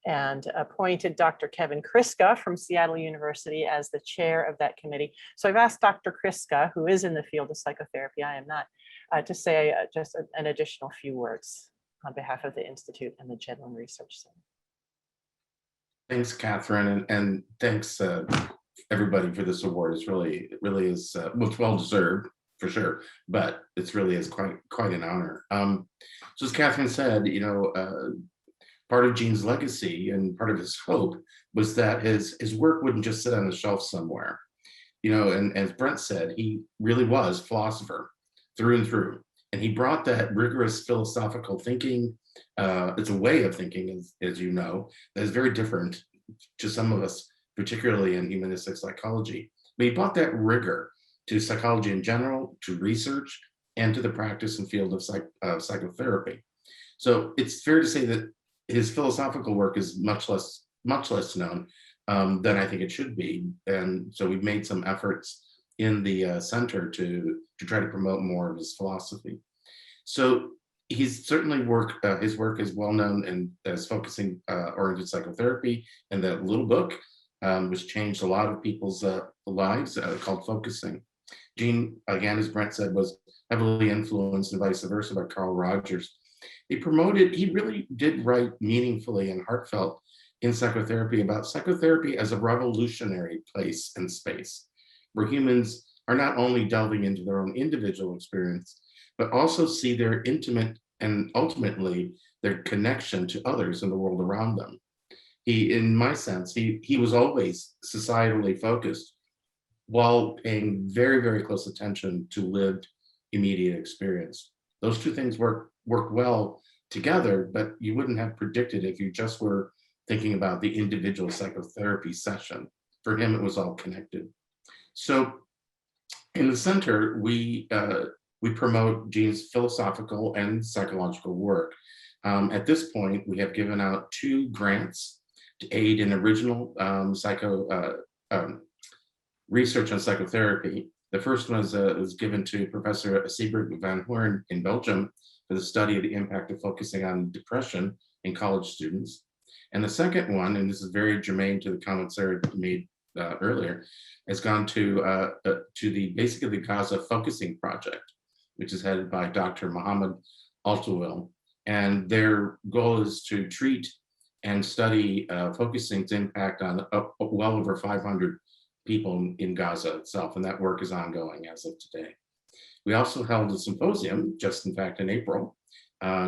and appointed Dr. Kevin Kriska from Seattle University as the chair of that committee. So I've asked Dr. Kriska, who is in the field of psychotherapy, I am not, to say just an additional few words on behalf of the Institute and the Genlin Research Center. Thanks, Catherine, and thanks everybody for this award. It really is well deserved for sure, but it really is quite an honor. So as Catherine said, you know, part of Gene's legacy and part of his hope was that his work wouldn't just sit on the shelf somewhere. You know, and as Brent said, he really was a philosopher through and through. And he brought that rigorous philosophical thinking. It's a way of thinking, as you know, that is very different to some of us, particularly in humanistic psychology. But he brought that rigor to psychology in general, to research, and to the practice and field of psychotherapy. So it's fair to say that his philosophical work is much less known than I think it should be. And so we've made some efforts in the center to try to promote more of his philosophy. So he's certainly his work is well known and as focusing oriented psychotherapy, and that little book, which changed a lot of people's lives, called Focusing. Gene, again, as Brent said, was heavily influenced and vice versa by Carl Rogers. He really did write meaningfully and heartfelt in psychotherapy about psychotherapy as a revolutionary place and space, where humans are not only delving into their own individual experience, but also see their intimate and ultimately their connection to others in the world around them. In my sense, he was always societally focused while paying very, very close attention to lived immediate experience. Those two things work well together, but you wouldn't have predicted if you just were thinking about the individual psychotherapy session. For him, it was all connected. So in the center, we promote Gene's philosophical and psychological work. At this point, we have given out 2 grants to aid in original research on psychotherapy. The first one was given to Professor Siebert van Hoorn in Belgium for the study of the impact of focusing on depression in college students. And the second one, and this is very germane to the comments Sarah made earlier, has gone to basically the Gaza Focusing Project, which is headed by Dr. Mohammed Altawil. And their goal is to treat and study focusing's impact on well over 500 people in Gaza itself, and that work is ongoing as of today. We also held a symposium, just in fact in April,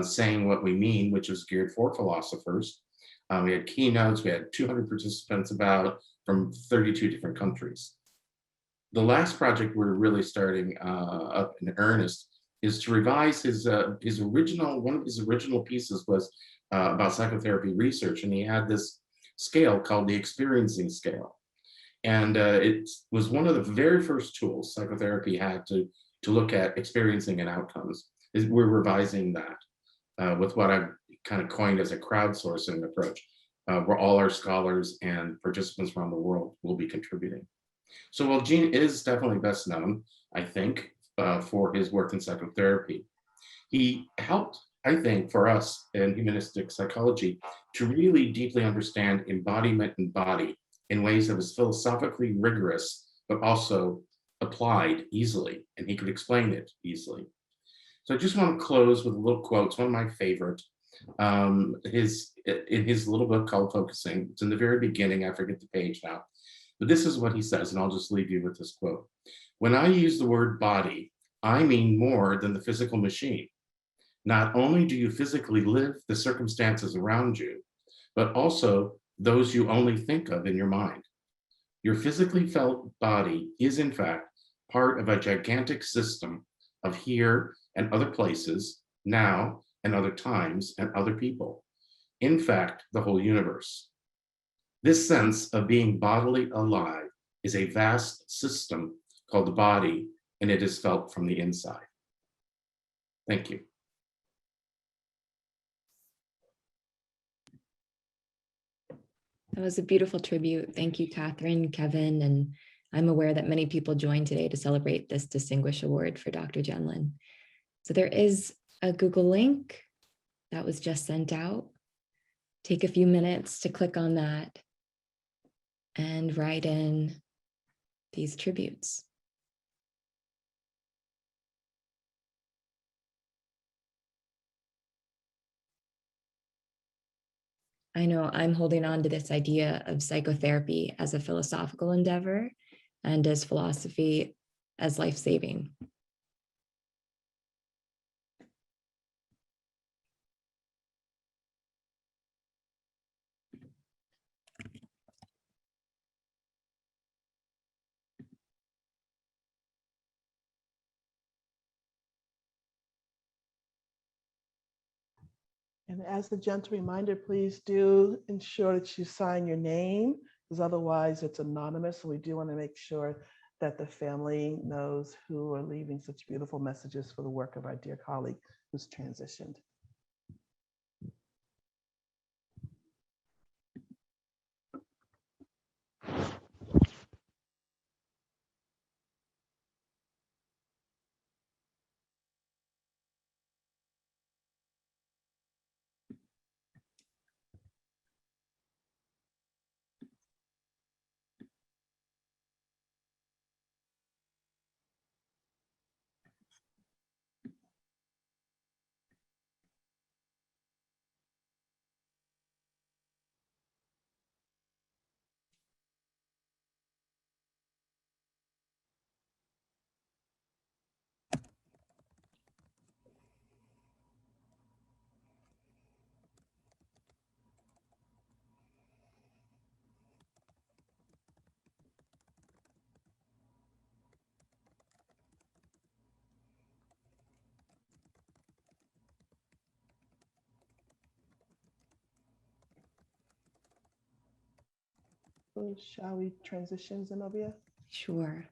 saying what we mean, which is geared for philosophers. We had keynotes, we had 200 participants from 32 different countries. The last project we're really starting up in earnest is to revise one of his original pieces was about psychotherapy research, and he had this scale called the experiencing scale. And it was one of the very first tools psychotherapy had to look at experiencing and outcomes. We're revising that with what I've kind of coined as a crowdsourcing approach, where all our scholars and participants around the world will be contributing. So while Gene is definitely best known, I think, for his work in psychotherapy, he helped, I think, for us in humanistic psychology to really deeply understand embodiment and body in ways that was philosophically rigorous, but also applied easily, and he could explain it easily. So I just want to close with a little quote. It's one of my favorite. In his little book called Focusing, it's in the very beginning, I forget the page now, but this is what he says, and I'll just leave you with this quote. "When I use the word body, I mean more than the physical machine. Not only do you physically live the circumstances around you, but also those you only think of in your mind. Your physically felt body is, in fact, part of a gigantic system of here and other places, now and other times and other people. In fact, the whole universe. This sense of being bodily alive is a vast system called the body, and it is felt from the inside. Thank you. That was a beautiful tribute. Thank you, Catherine, Kevin, and I'm aware that many people joined today to celebrate this distinguished award for Dr. Jenlin. So there is a Google link that was just sent out. Take a few minutes to click on that and write in these tributes. I know I'm holding on to this idea of psychotherapy as a philosophical endeavor and as philosophy as life-saving. And as a gentle reminder, please do ensure that you sign your name, because otherwise it's anonymous. So we do want to make sure that the family knows who are leaving such beautiful messages for the work of our dear colleague who's transitioned. So shall we transition, Zenobia? Sure.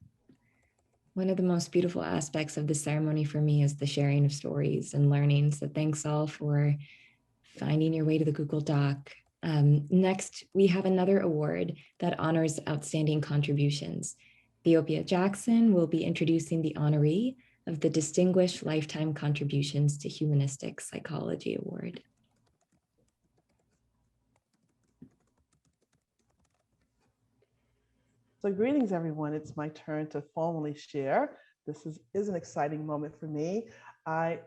One of the most beautiful aspects of the ceremony for me is the sharing of stories and learning. So thanks all for finding your way to the Google Doc. Next, we have another award that honors outstanding contributions. Theopia Jackson will be introducing the honoree of the Distinguished Lifetime Contributions to Humanistic Psychology Award. So greetings, everyone. It's my turn to formally share. This is an exciting moment for me. I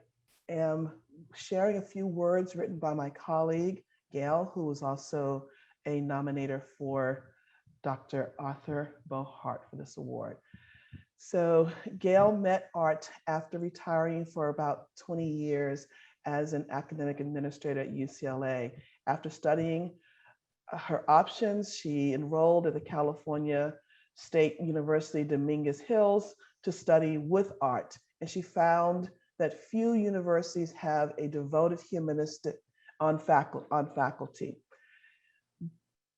am sharing a few words written by my colleague, Gail, who was also a nominator for Dr. Arthur Bohart for this award. So Gail met Art after retiring for about 20 years as an academic administrator at UCLA. After studying her options, she enrolled at the California State University Dominguez Hills to study with Art. And she found that few universities have a devoted humanistic on faculty.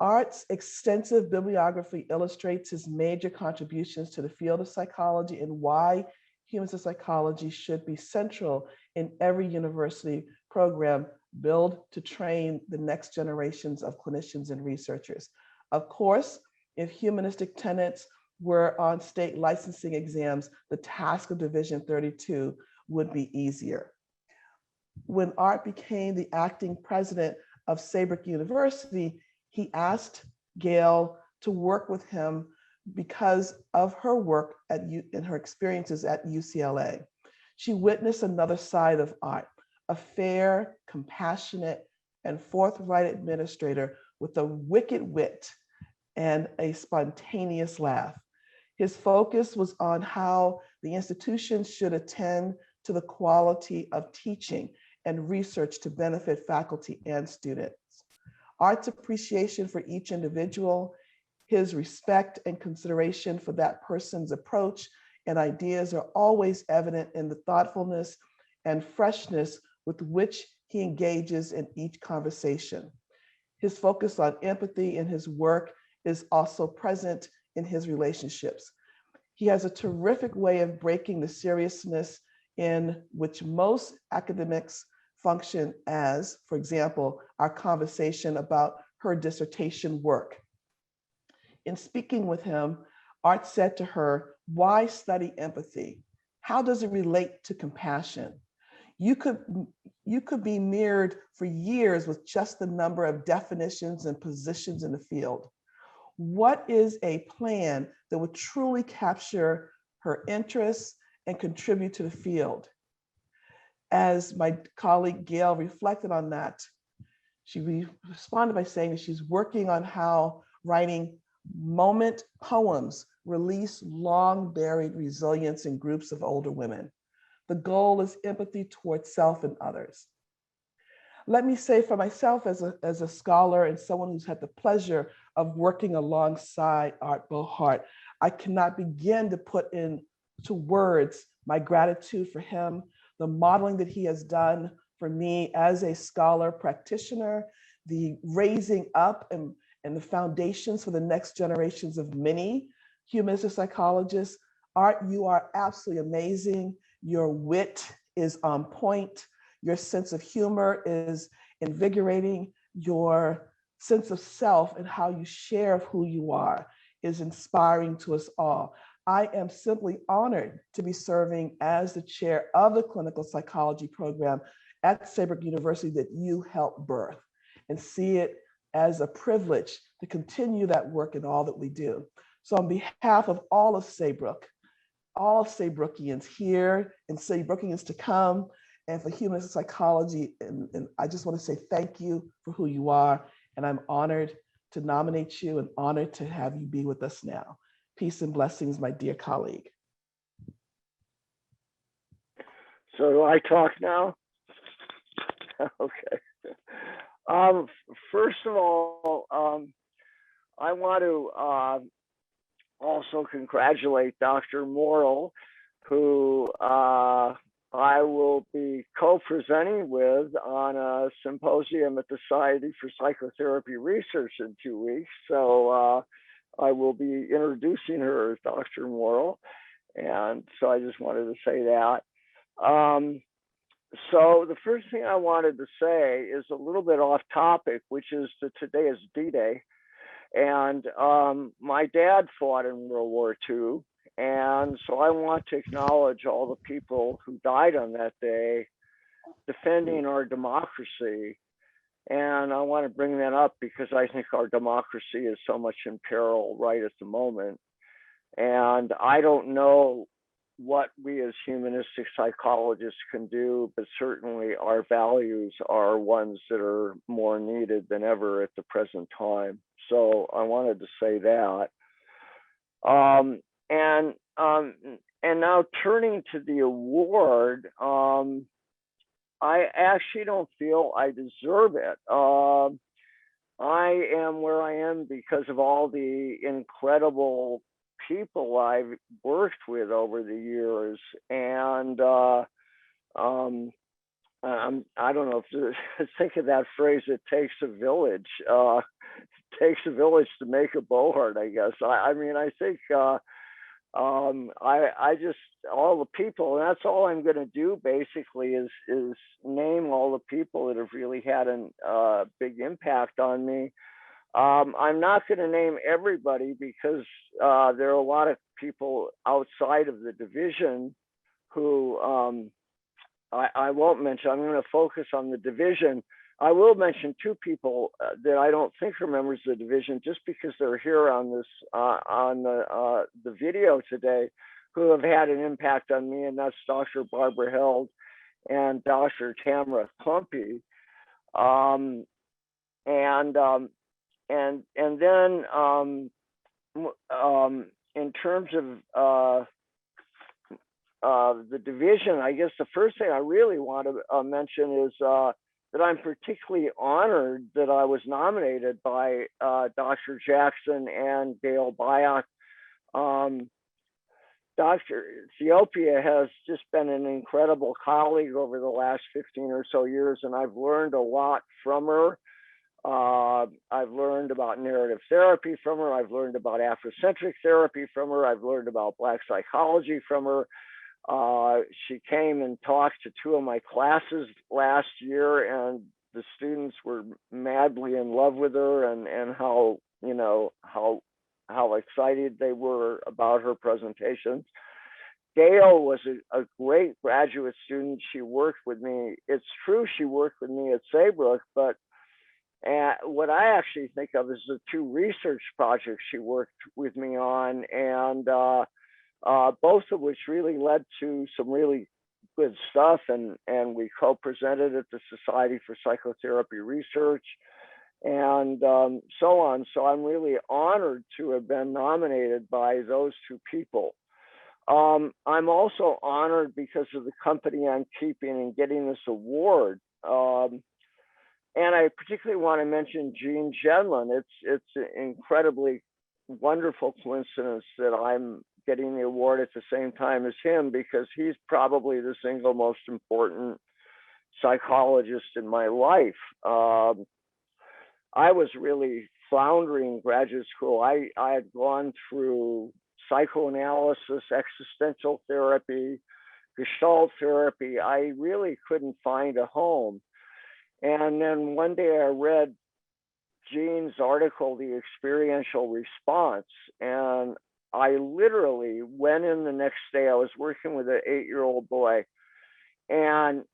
Art's extensive bibliography illustrates his major contributions to the field of psychology and why humanistic psychology should be central in every university program built to train the next generations of clinicians and researchers. Of course, if humanistic tenets were on state licensing exams, the task of Division 32 would be easier. When Art became the acting president of Saybrook University, he asked Gail to work with him because of her work and her experiences at UCLA. She witnessed another side of Art, a fair, compassionate, and forthright administrator with a wicked wit and a spontaneous laugh. His focus was on how the institution should attend to the quality of teaching and research to benefit faculty and students. Art's appreciation for each individual, his respect and consideration for that person's approach and ideas are always evident in the thoughtfulness and freshness with which he engages in each conversation. His focus on empathy in his work is also present in his relationships. He has a terrific way of breaking the seriousness in which most academics function as, for example, our conversation about her dissertation work. In speaking with him, Art said to her, "Why study empathy? How does it relate to compassion? You could be mirrored for years with just the number of definitions and positions in the field. What is a plan that would truly capture her interests and contribute to the field?" As my colleague Gail reflected on that, she responded by saying that she's working on how writing moment poems release long buried resilience in groups of older women. The goal is empathy towards self and others. Let me say for myself as a scholar and someone who's had the pleasure of working alongside Art Bohart, I cannot begin to put into words my gratitude for him, the modeling that he has done for me as a scholar practitioner, the raising up and the foundations for the next generations of many humanistic psychologists. Art, you are absolutely amazing. Your wit is on point. Your sense of humor is invigorating. Your sense of self and how you share of who you are is inspiring to us all. I am simply honored to be serving as the chair of the clinical psychology program at Saybrook University that you helped birth, and see it as a privilege to continue that work in all that we do. So on behalf of all of Saybrook, all Saybrookиans here and Saybrookиans to come, and for humanistic psychology, and I just want to say thank you for who you are, and I'm honored to nominate you and honored to have you be with us now. Peace and blessings, my dear colleague. So do I talk now? Okay. First of all, I want to also congratulate Dr. Morrill, who I will be co-presenting with on a symposium at the Society for Psychotherapy Research in 2 weeks. So I will be introducing her as Dr. Morrill. And so I just wanted to say that. So the first thing I wanted to say is a little bit off topic, which is that today is D-Day. And my dad fought in World War II. And so I want to acknowledge all the people who died on that day defending our democracy. And I want to bring that up because I think our democracy is so much in peril right at the moment. And I don't know what we as humanistic psychologists can do, but certainly our values are ones that are more needed than ever at the present time. So I wanted to say that. And now turning to the award, I actually don't feel I deserve it. I am where I am because of all the incredible people I've worked with over the years. And I don't know if think of that phrase, it takes a village. Takes a village to make a Bohart, I guess. I mean, I think I just, all the people, and that's all I'm going to do basically is name all the people that have really had a big impact on me. I'm not going to name everybody because there are a lot of people outside of the division who I won't mention. I'm going to focus on the division. I will mention two people that I don't think are members of the division just because they're here on this on the video today, who have had an impact on me, and that's Dr. Barbara Held and Dr. Tamara Klumpy. And then in terms of the division, I guess the first thing I really want to mention is that I'm particularly honored that I was nominated by Dr. Jackson and Gail Byock. Dr. Ethiopia has just been an incredible colleague over the last 15 or so years, and I've learned a lot from her. I've learned about narrative therapy from her. I've learned about Afrocentric therapy from her. I've learned about Black psychology from her. She came and talked to 2 of my classes last year, and the students were madly in love with her, and how, you know, how excited they were about her presentations. Gail was a great graduate student. She worked with me. It's true she worked with me at Saybrook, but what I actually think of is the 2 research projects she worked with me on, and both of which really led to some really good stuff, and we co-presented at the Society for Psychotherapy Research, and so on. So I'm really honored to have been nominated by those 2 people. I'm also honored because of the company I'm keeping and getting this award. And I particularly want to mention Gene Genlin. It's an incredibly wonderful coincidence that I'm getting the award at the same time as him, because he's probably the single most important psychologist in my life. I was really floundering in graduate school. I had gone through psychoanalysis, existential therapy, Gestalt therapy. I really couldn't find a home. And then one day I read Gene's article, The Experiential Response, and I literally went in the next day. I was working with an 8-year-old boy, and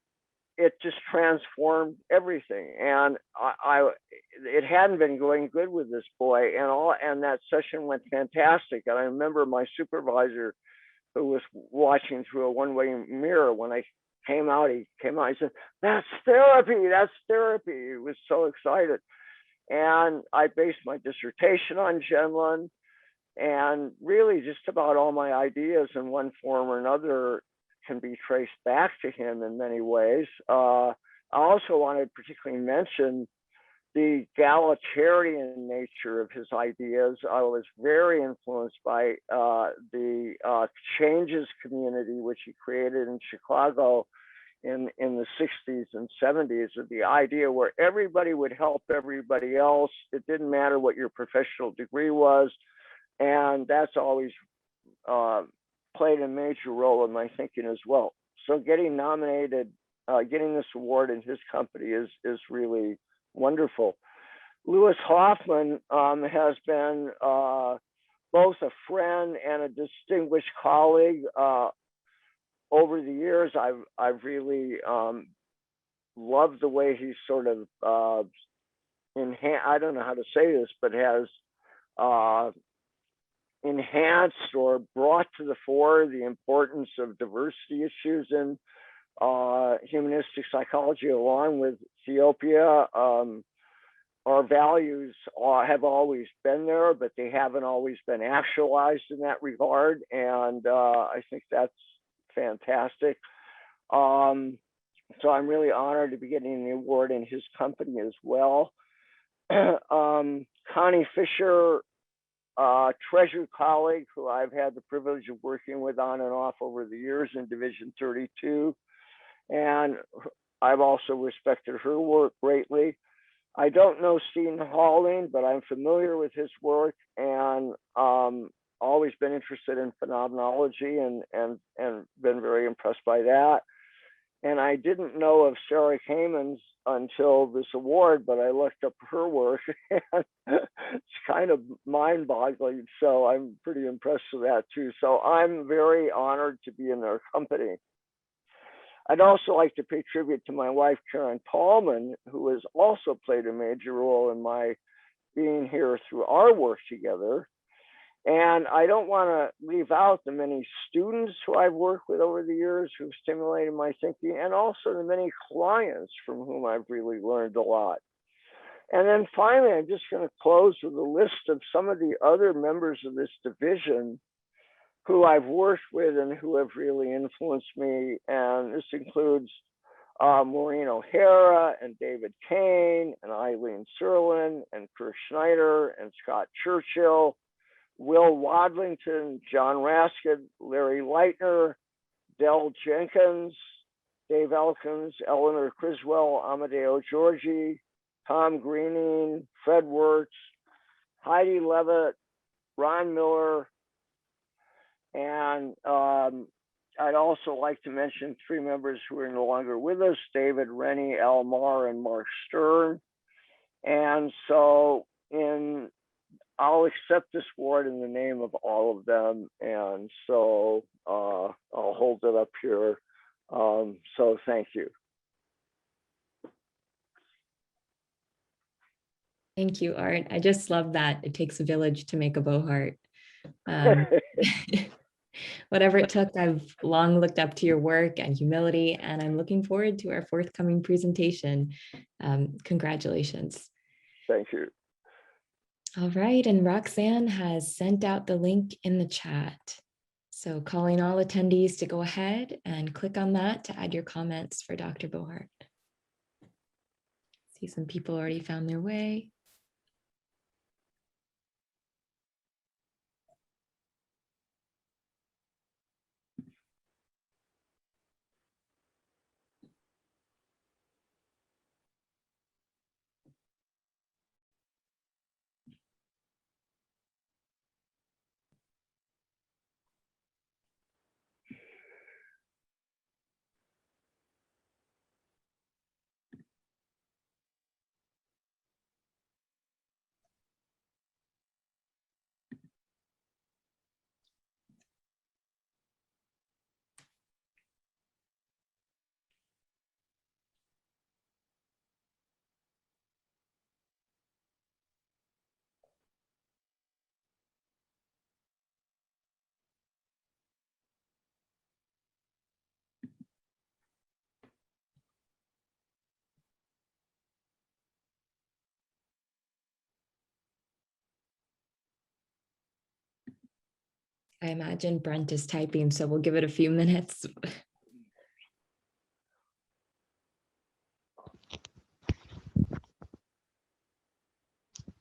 it just transformed everything. And it hadn't been going good with this boy, and that session went fantastic. And I remember my supervisor, who was watching through a one-way mirror, when I came out, he said, "That's therapy, that's therapy." He was so excited. And I based my dissertation on Genlin, and really just about all my ideas in one form or another can be traced back to him in many ways. I also want to particularly mention the egalitarian nature of his ideas. I was very influenced by the Changes community, which he created in Chicago in the 60s and 70s, of the idea where everybody would help everybody else. It didn't matter what your professional degree was. And that's always played a major role in my thinking as well. So getting nominated, getting this award in his company is really wonderful. Lewis Hoffman has been both a friend and a distinguished colleague. Over the years, I've really loved the way he sort of I don't know how to say this, but has enhanced or brought to the fore the importance of diversity issues in humanistic psychology, along with Ethiopia. Our values have always been there, but they haven't always been actualized in that regard. And I think that's fantastic. So I'm really honored to be getting the award in his company as well. Connie Fisher, treasured colleague who I've had the privilege of working with on and off over the years in Division 32. And I've also respected her work greatly. I don't know Stephen Halling, but I'm familiar with his work, and always been interested in phenomenology and been very impressed by that. And I didn't know of Sarah Kamens until this award, but I looked up her work, and it's kind of mind-boggling. So I'm pretty impressed with that too. So I'm very honored to be in their company. I'd also like to pay tribute to my wife, Karen Tallman, who has also played a major role in my being here through our work together. And I don't want to leave out the many students who I've worked with over the years who've stimulated my thinking, and also the many clients from whom I've really learned a lot. And then finally, I'm just going to close with a list of some of the other members of this division who I've worked with and who have really influenced me. And this includes Maureen O'Hara and David Kane and Eileen Serlin and Chris Schneider and Scott Churchill, Will Wadlington, John Raskin, Larry Leitner, Del Jenkins, Dave Elkins, Eleanor Criswell, Amadeo Giorgi, Tom Greening, Fred Wirtz, Heidi Levitt, Ron Miller, and I'd also like to mention 3 members who are no longer with us: David Rennie, Al Marr, and Mark Stern. And so I'll accept this award in the name of all of them. And so I'll hold it up here. So thank you. Thank you, Art. I just love that. It takes a village to make a Bohart. Whatever it took, I've long looked up to your work and humility, and I'm looking forward to our forthcoming presentation. Congratulations. Thank you. All right, and Roxanne has sent out the link in the chat. So calling all attendees to go ahead and click on that to add your comments for Dr. Bohart. See some people already found their way. I imagine Brent is typing, so we'll give it a few minutes.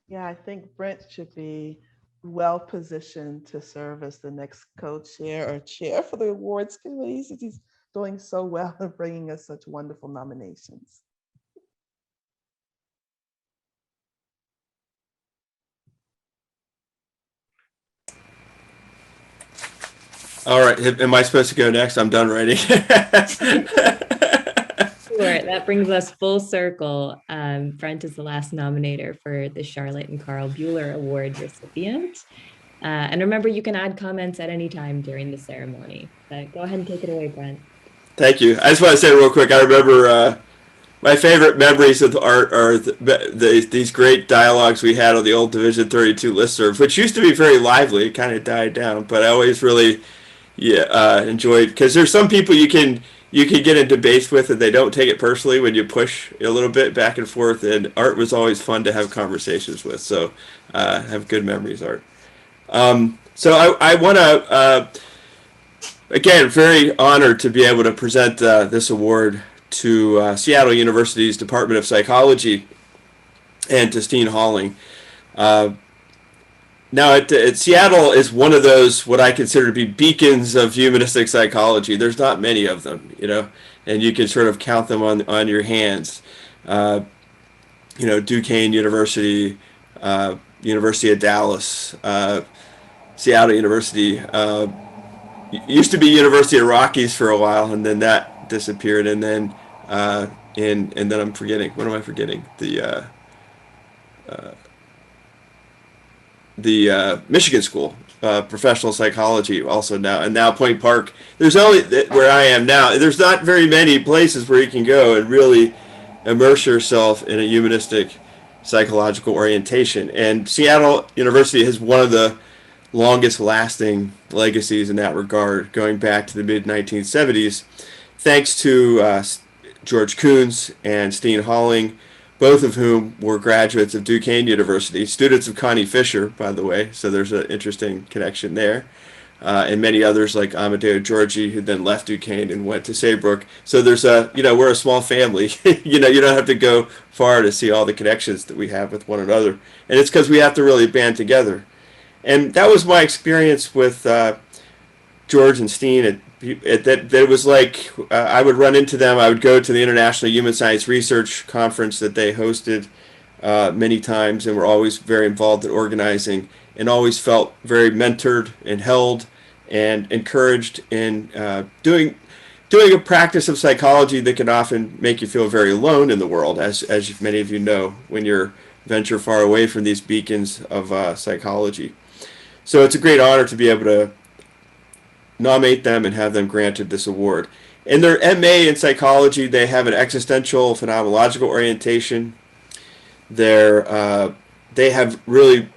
Yeah, I think Brent should be well positioned to serve as the next co-chair or chair for the awards committee, since he's doing so well and bringing us such wonderful nominations. All right, am I supposed to go next? I'm done writing. Sure, that brings us full circle. Brent is the last nominator for the Charlotte and Carl Bueller Award recipient. And remember, you can add comments at any time during the ceremony. But go ahead and take it away, Brent. Thank you. I just want to say real quick, I remember my favorite memories of art are these great dialogues we had on the old Division 32 listserv, which used to be very lively. It kind of died down, but I always really enjoyed, because there's some people you can get in debates with and they don't take it personally when you push a little bit back and forth, and Art was always fun to have conversations with. So have good memories, Art. So I want to, again, very honored to be able to present this award to Seattle University's Department of Psychology and to Steen Halling. Now, Seattle is one of those, what I consider to be beacons of humanistic psychology. There's not many of them, and you can sort of count them on your hands. Duquesne University, University of Dallas, Seattle University, used to be University of Rockies for a while, and then that disappeared, and then and then I'm forgetting. What am I forgetting? The Michigan School, professional psychology, also now, and now Point Park. There's only where I am now. There's not very many places where you can go and really immerse yourself in a humanistic psychological orientation. And Seattle University has one of the longest lasting legacies in that regard, going back to the mid-1970s, thanks to George Coons and Steen Halling, both of whom were graduates of Duquesne University, students of Connie Fisher, by the way, so there's an interesting connection there. and many others like Amadeo Giorgi, who then left Duquesne and went to Saybrook. So there's we're a small family. You don't have to go far to see all the connections that we have with one another. And it's because we have to really band together. And that was my experience with George and Steen. That was like I would run into them. I would go to the International Human Science Research Conference that they hosted many times, and were always very involved in organizing, and always felt very mentored and held and encouraged in doing a practice of psychology that can often make you feel very alone in the world, as many of you know, when you're venture far away from these beacons of psychology. So it's a great honor to be able to nominate them and have them granted this award. In their MA in psychology, they have an existential phenomenological orientation. They have really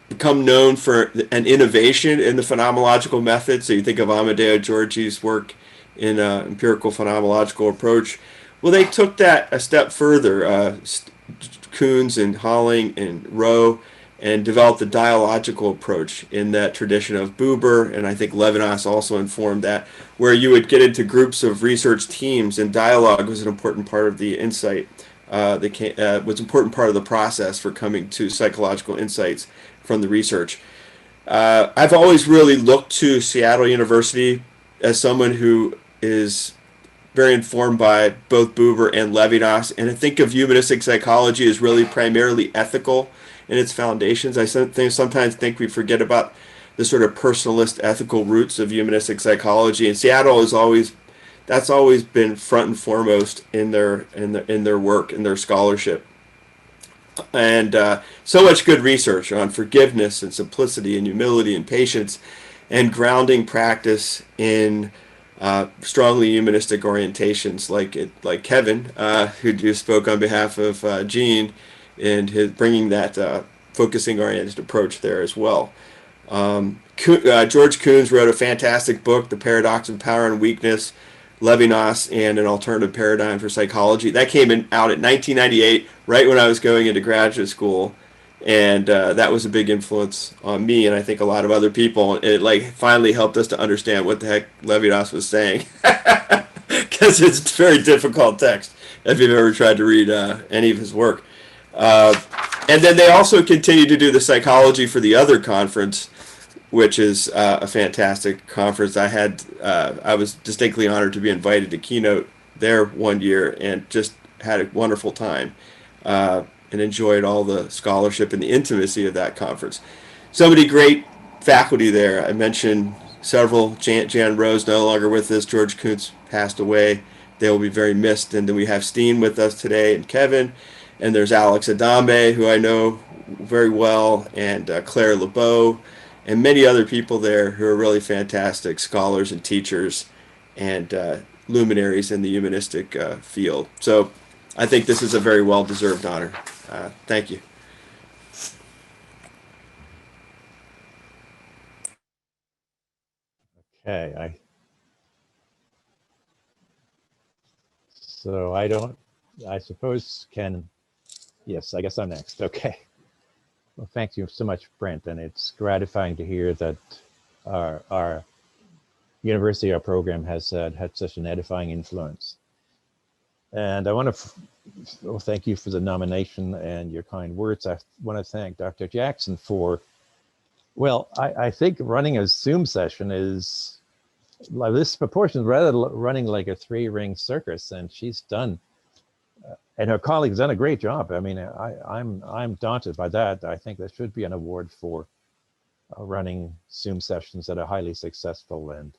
become known for an innovation in the phenomenological method. So you think of Amadeo Giorgi's work in empirical phenomenological approach. Well, they took that a step further. Koons and Holling and Rowe, and developed a dialogical approach in that tradition of Buber, and I think Levinas also informed that, where you would get into groups of research teams, and dialogue was an important part of the insight, was an important part of the process for coming to psychological insights from the research. I've always really looked to Seattle University as someone who is very informed by both Buber and Levinas, and I think of humanistic psychology as really primarily ethical in its foundations. I sometimes think we forget about the sort of personalist ethical roots of humanistic psychology, and Seattle is that's always been front and foremost in their work, in their scholarship. And so much good research on forgiveness and simplicity and humility and patience, and grounding practice in strongly humanistic orientations, like Kevin, who just spoke on behalf of Gene, and his bringing that focusing oriented approach there as well. George Koons wrote a fantastic book, The Paradox of Power and Weakness, Levinas and an Alternative Paradigm for Psychology. That came out in 1998, right when I was going into graduate school, and that was a big influence on me, and I think a lot of other people. It finally helped us to understand what the heck Levinas was saying, because it's a very difficult text if you've ever tried to read any of his work. And then they also continue to do the Psychology for the Other conference, which is a fantastic conference. I was distinctly honored to be invited to keynote there one year, and just had a wonderful time, and enjoyed all the scholarship and the intimacy of that conference. So many great faculty there. I mentioned several. Jan Rose no longer with us. George Koons passed away. They will be very missed. And then we have Steen with us today, and Kevin. And there's Alex Adambe, who I know very well, and Claire LeBeau, and many other people there who are really fantastic scholars and teachers and luminaries in the humanistic field. So I think this is a very well-deserved honor. Thank you. Okay, I suppose yes, I guess I'm next. Okay. Well, thank you so much, Brent. And it's gratifying to hear that our university, our program has had such an edifying influence. And I want to thank you for the nomination and your kind words. I want to thank Dr. Jackson for, well, I think running a Zoom session is, like, this proportion is rather running like a three-ring circus, and she's done, and her colleagues done a great job. I mean, I'm daunted by that. I think there should be an award for running Zoom sessions that are highly successful, and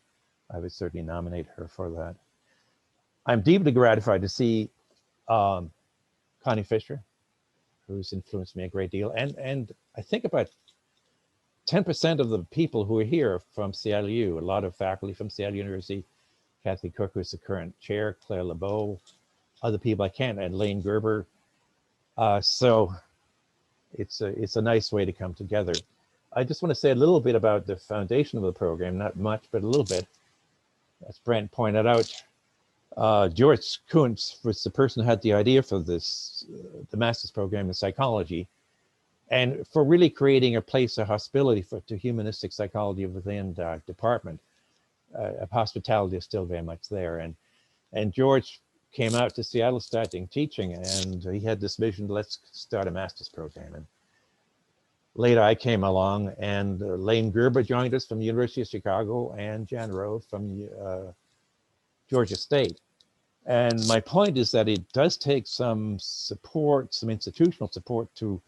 I would certainly nominate her for that. I'm deeply gratified to see Connie Fisher, who's influenced me a great deal, and I think about 10% of the people who are here from Seattle U, a lot of faculty from Seattle University, Kathy Cook, who's the current chair, Claire LeBeau, other people I can't, and Lane Gerber. So it's a nice way to come together. I just want to say a little bit about the foundation of the program, not much, but a little bit. As Brent pointed out, George Koons was the person who had the idea for this, the master's program in psychology. and for really creating a place of hospitality to humanistic psychology within the department. Hospitality is still very much there. And George came out to Seattle starting teaching, and he had this vision, let's start a master's program. And later I came along, and Lane Gerber joined us from the University of Chicago, and Jan Rowe from Georgia State. And my point is that it does take some support, some institutional support to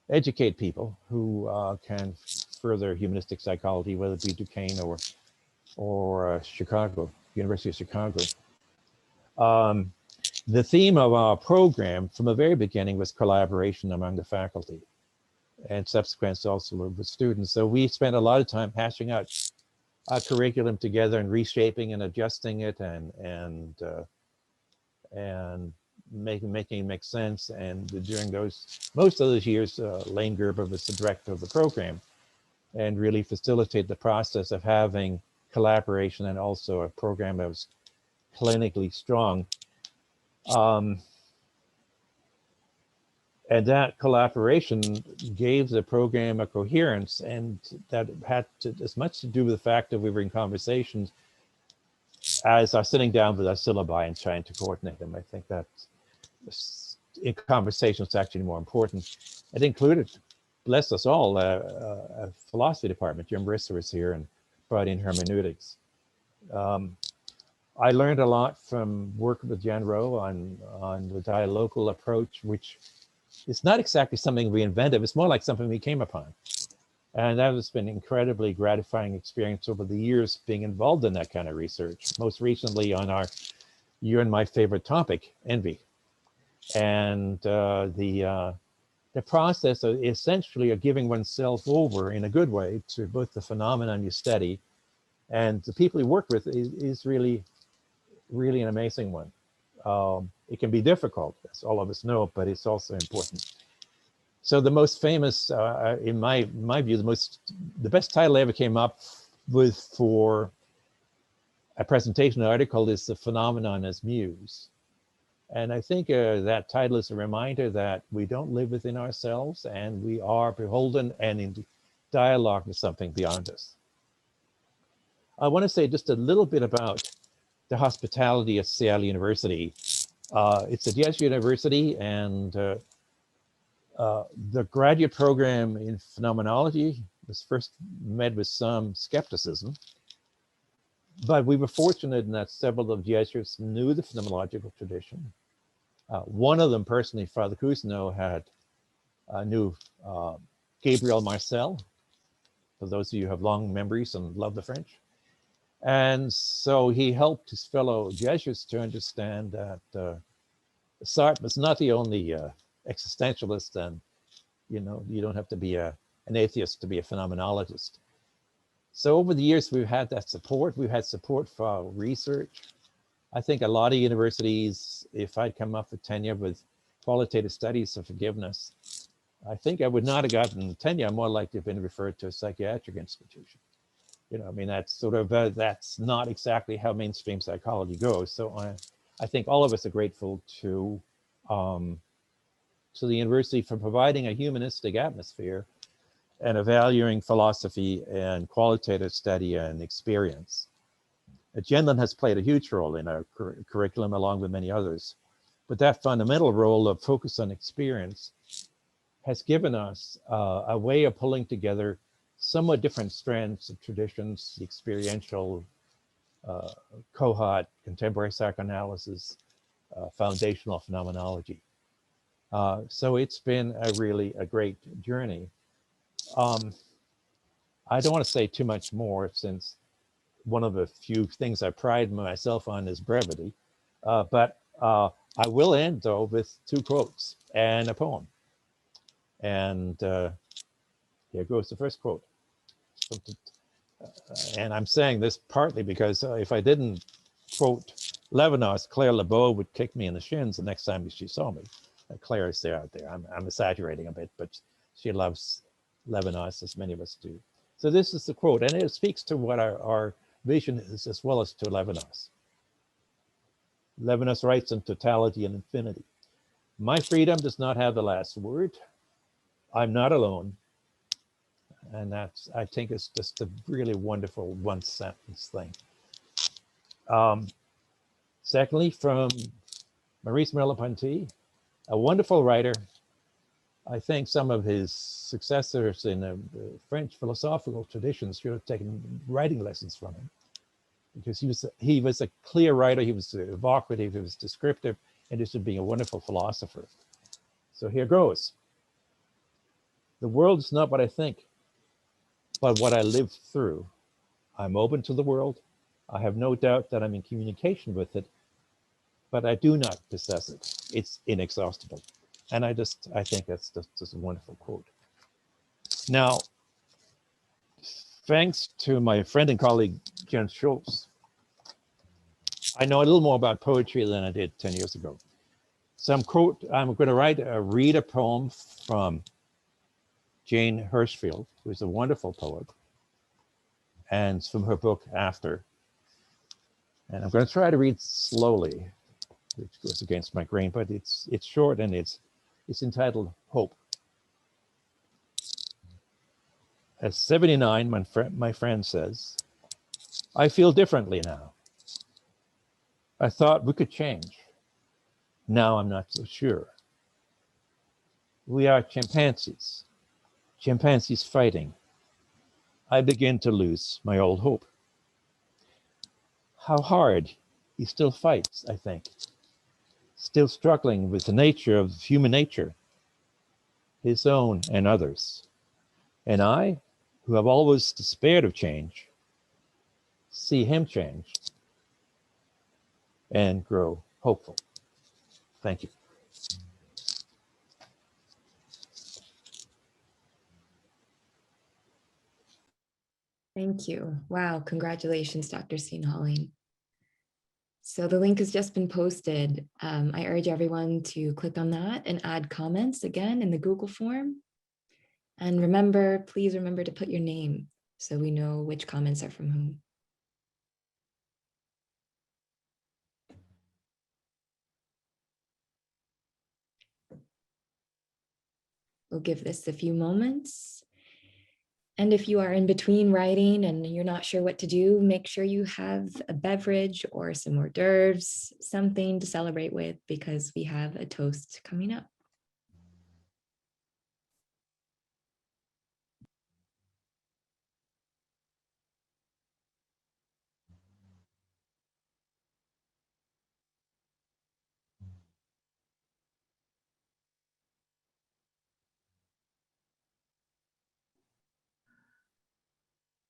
educate people who can further humanistic psychology, whether it be Duquesne or Chicago, University of Chicago. The theme of our program from the very beginning was collaboration among the faculty, and subsequent also with students. So we spent a lot of time hashing out our curriculum together and reshaping and adjusting it and making it make sense. And during most of those years, Lane Gerber was the director of the program and really facilitated the process of having collaboration and also a program that was clinically strong. And that collaboration gave the program a coherence, and that had as much to do with the fact that we were in conversations as are sitting down with our syllabi and trying to coordinate them. I think that in conversations actually more important. It included, bless us all, a philosophy department. Jim Brisser was here and brought in hermeneutics. I learned a lot from working with Jan Rowe on the dialogal approach, which is not exactly something we invented. It's more like something we came upon. And that has been an incredibly gratifying experience over the years being involved in that kind of research, most recently on you and my favorite topic, envy. And the process of essentially of giving oneself over in a good way to both the phenomenon you study and the people you work with is really an amazing one. It can be difficult, as all of us know, but it's also important. So the most famous, in my view, the best title I ever came up with for a presentation article is The Phenomenon as Muse. And I think that title is a reminder that we don't live within ourselves and we are beholden and in dialogue with something beyond us. I want to say just a little bit about the hospitality at Seattle University. It's a Jesuit university, and the graduate program in phenomenology was first met with some skepticism, but we were fortunate in that several of the Jesuits knew the phenomenological tradition. One of them personally, Father Cousineau, knew Gabriel Marcel, for those of you who have long memories and love the French. And so he helped his fellow Jesuits to understand that Sartre was not the only existentialist, and you don't have to be an atheist to be a phenomenologist. So over the years, we've had that support. We've had support for our research. I think a lot of universities, if I'd come up with tenure with qualitative studies of forgiveness, I think I would not have gotten tenure. I'm more likely to have been referred to a psychiatric institution. I mean, that's sort of, that's not exactly how mainstream psychology goes. So I think all of us are grateful to the university for providing a humanistic atmosphere and valuing philosophy and qualitative study and experience. Genlin has played a huge role in our curriculum along with many others, but that fundamental role of focus on experience has given us a way of pulling together somewhat different strands of traditions, the experiential, cohort, contemporary psychoanalysis, foundational phenomenology. So it's been really a great journey. I don't want to say too much more, since one of the few things I pride myself on is brevity, but I will end though with two quotes and a poem. And here goes the first quote. And I'm saying this partly because if I didn't quote Levinas, Claire LeBeau would kick me in the shins the next time she saw me. Claire is there out there. I'm exaggerating a bit, but she loves Levinas, as many of us do. So this is the quote, and it speaks to what our vision is, as well as to Levinas. Levinas writes in Totality and Infinity: "My freedom does not have the last word. I'm not alone. And that's, I think it's just a really wonderful one sentence thing. Secondly, from Maurice Merleau-Ponty, a wonderful writer. I think some of his successors in the French philosophical traditions should have taken writing lessons from him, because he was a clear writer, he was evocative, he was descriptive, and this would be a wonderful philosopher. So here goes. The world is not what I think, but what I live through. I'm open to the world. I have no doubt that I'm in communication with it, but I do not possess it. It's inexhaustible. And I think that's just a wonderful quote. Now, thanks to my friend and colleague, Jens Schultz, I know a little more about poetry than I did 10 years ago. So I'm going to read a poem from Jane Hirschfield, who is a wonderful poet, and it's from her book After. And I'm going to try to read slowly, which goes against my grain, but it's short and it's entitled Hope. At 79, my friend says, I feel differently now. I thought we could change. Now I'm not so sure. We are chimpanzees fighting. I begin to lose my old hope. How hard he still fights, I think. Still struggling with the nature of human nature, his own and others. And I, who have always despaired of change, see him change and grow hopeful. Thank you. Thank you. Wow, congratulations, Dr. Steenhalling. So the link has just been posted. I urge everyone to click on that and add comments again in the Google form. And remember, please remember to put your name so we know which comments are from whom. We'll give this a few moments. And if you are in between writing and you're not sure what to do, make sure you have a beverage or some hors d'oeuvres, something to celebrate with, because we have a toast coming up.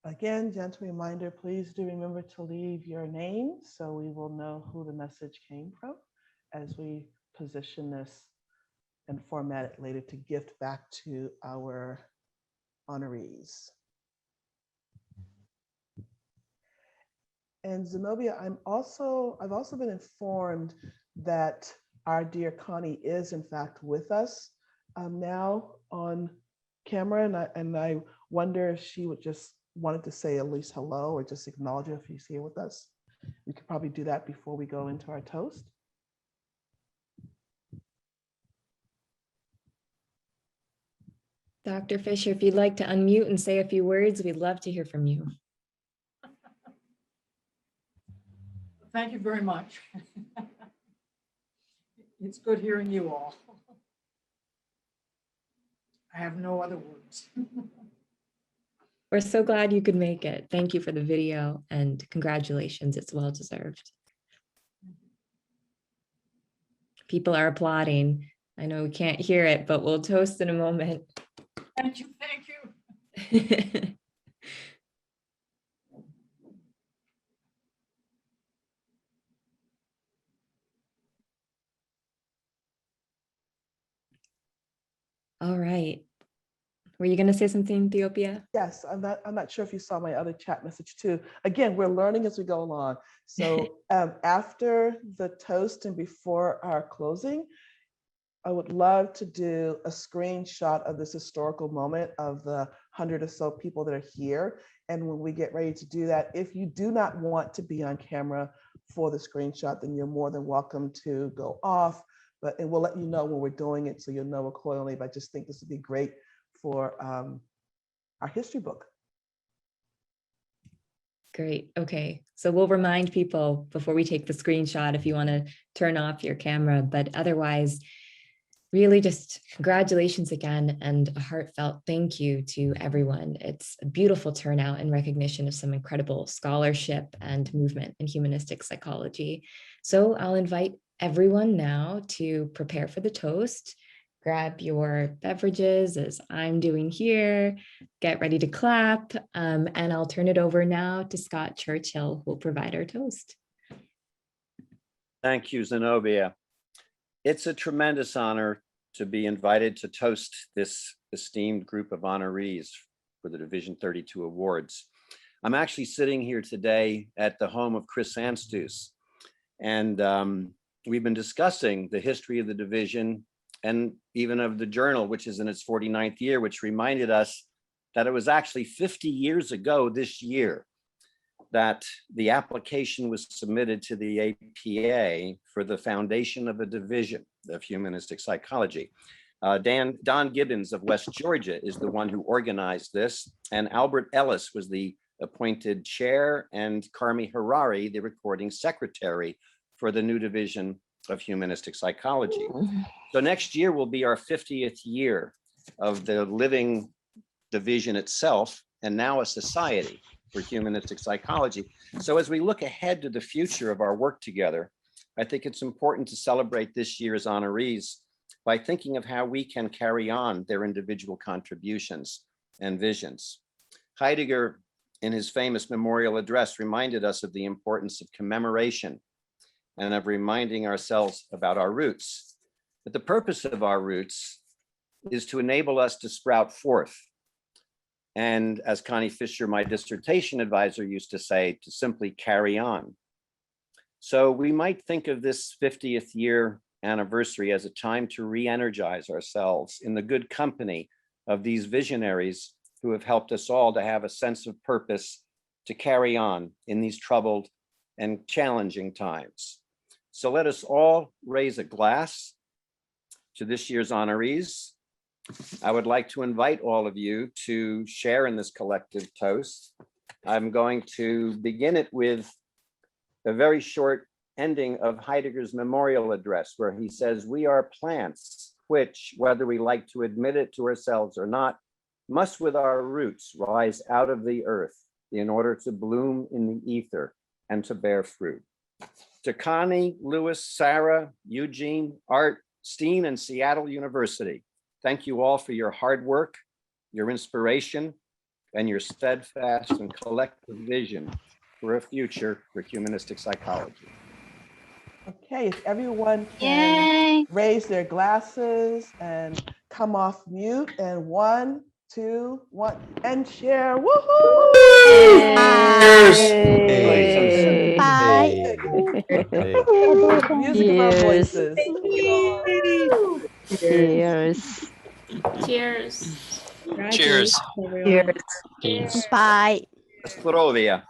Again, gentle reminder, please do remember to leave your name so we will know who the message came from as we position this and format it later to gift back to our honorees. And Zenobia, I've also been informed that our dear Connie is in fact with us now on camera, and I wonder if she would just wanted to say at least hello or just acknowledge if she's here with us. We could probably do that before we go into our toast. Dr. Fisher, if you'd like to unmute and say a few words, we'd love to hear from you. Thank you very much. It's good hearing you all. I have no other words. We're so glad you could make it. Thank you for the video and congratulations. It's well deserved. People are applauding. I know we can't hear it, but we'll toast in a moment. Thank you. Thank you. All right. Were you going to say something, Ethiopia? Yes, I'm not sure if you saw my other chat message too. Again, we're learning as we go along. So after the toast and before our closing, I would love to do a screenshot of this historical moment of the 100 or so people that are here. And when we get ready to do that, if you do not want to be on camera for the screenshot, then you're more than welcome to go off. And we'll let you know when we're doing it so you'll know accordingly. But I just think this would be great for our history book. Great. Okay. So we'll remind people before we take the screenshot if you want to turn off your camera, but otherwise, really just congratulations again and a heartfelt thank you to everyone. It's a beautiful turnout in recognition of some incredible scholarship and movement in humanistic psychology. So I'll invite everyone now to prepare for the toast. Grab your beverages as I'm doing here, get ready to clap, and I'll turn it over now to Scott Churchill, who will provide our toast. Thank you, Zenobia. It's a tremendous honor to be invited to toast this esteemed group of honorees for the Division 32 awards. I'm actually sitting here today at the home of Chris Anstus, and we've been discussing the history of the division and even of the journal, which is in its 49th year, which reminded us that it was actually 50 years ago this year that the application was submitted to the APA for the foundation of a division of humanistic psychology. Don Gibbons of West Georgia is the one who organized this, and Albert Ellis was the appointed chair, and Carmi Harari, the recording secretary for the new division of humanistic psychology. So next year will be our 50th year of the living division itself, and now a society for humanistic psychology. So as we look ahead to the future of our work together, I think it's important to celebrate this year's honorees by thinking of how we can carry on their individual contributions and visions. Heidegger, in his famous memorial address, reminded us of the importance of commemoration and of reminding ourselves about our roots. But the purpose of our roots is to enable us to sprout forth. And as Connie Fisher, my dissertation advisor, used to say, to simply carry on. So we might think of this 50th year anniversary as a time to re-energize ourselves in the good company of these visionaries who have helped us all to have a sense of purpose to carry on in these troubled and challenging times. So let us all raise a glass to this year's honorees. I would like to invite all of you to share in this collective toast. I'm going to begin it with a very short ending of Heidegger's memorial address, where he says, "We are plants which, whether we like to admit it to ourselves or not, must with our roots rise out of the earth in order to bloom in the ether and to bear fruit." To Connie, Lewis, Sarah, Eugene, Art, Steen, and Seattle University, thank you all for your hard work, your inspiration, and your steadfast and collective vision for a future for humanistic psychology. Okay, if everyone can raise their glasses and come off mute, and 1, 2, 1, and share. Woohoo! Cheers! Bye. Music of our voices. Cheers. Cheers. Congratulations, everyone. Cheers. Cheers. Bye. Zdrovia.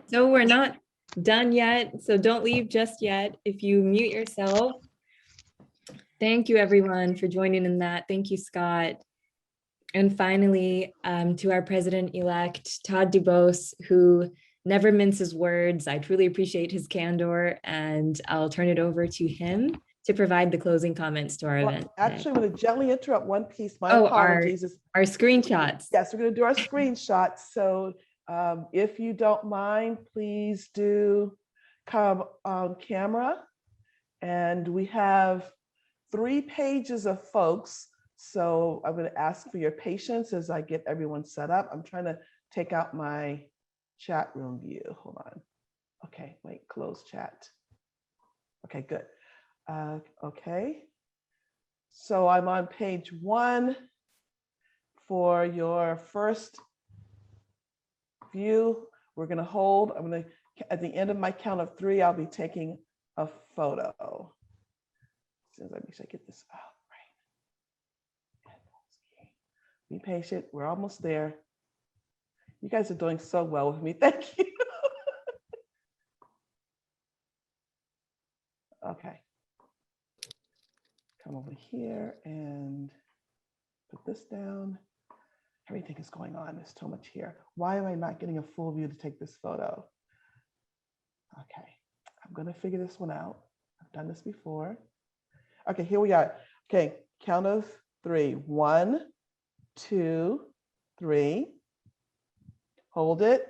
So we're not done yet, so don't leave just yet. If you mute yourself. Thank you, everyone, for joining in that. Thank you, Scott. And finally, to our president-elect, Todd Dubose, who never minces words. I truly appreciate his candor, and I'll turn it over to him to provide the closing comments to our event. Actually, I'm going to gently interrupt one piece. My apologies. Our screenshots. Yes, we're going to do our screenshots. So if you don't mind, please do come on camera. And we have 3 pages of folks. So I'm going to ask for your patience as I get everyone set up. I'm trying to take out my chat room view. Hold on. Okay, wait, close chat. Okay, good. Okay. So I'm on page 1 for your first view. We're going to hold. I'm going to, at the end of my count of 3, I'll be taking a photo. As soon as I make sure I get this out right. Be patient. We're almost there. You guys are doing so well with me. Thank you. Okay. come over here and put this down. Everything is going on. There's so much here. Why am I not getting a full view to take this photo? Okay, I'm gonna figure this one out. I've done this before. Okay, here we are. Okay, count of 3. 1, 2, 3. Hold it.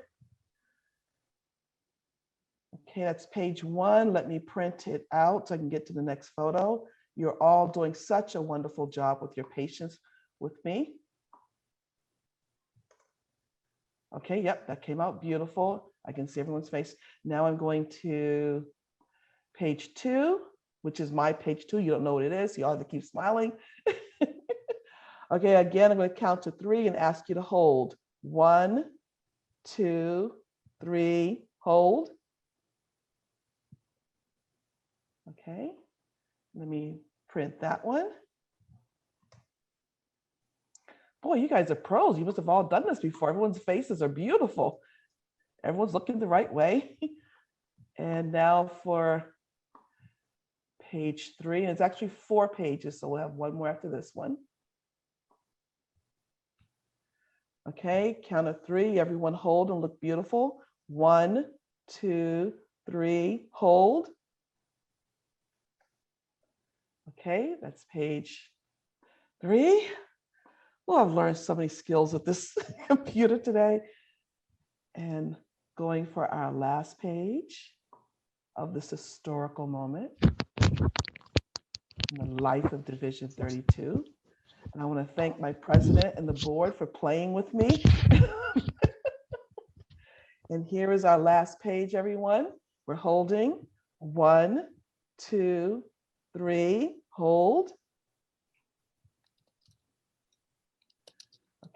Okay, that's page 1. Let me print it out so I can get to the next photo. You're all doing such a wonderful job with your patience with me. Okay, yep, that came out beautiful. I can see everyone's face. Now I'm going to page 2, which is my page 2. You don't know what it is. You all have to keep smiling. Okay, again, I'm going to count to 3 and ask you to hold. 1, 2, 3, hold. Okay, let me print that one. Boy, you guys are pros. You must have all done this before. Everyone's faces are beautiful. Everyone's looking the right way. And now for page 3, and it's actually 4 pages, so we'll have one more after this one. Okay, count of 3, everyone hold and look beautiful. 1, 2, 3, hold. Okay, that's page 3. Well, I've learned so many skills with this computer today. And going for our last page of this historical moment in the life of Division 32. And I want to thank my president and the board for playing with me. And here is our last page, everyone. We're holding. 1, 2, 3, hold.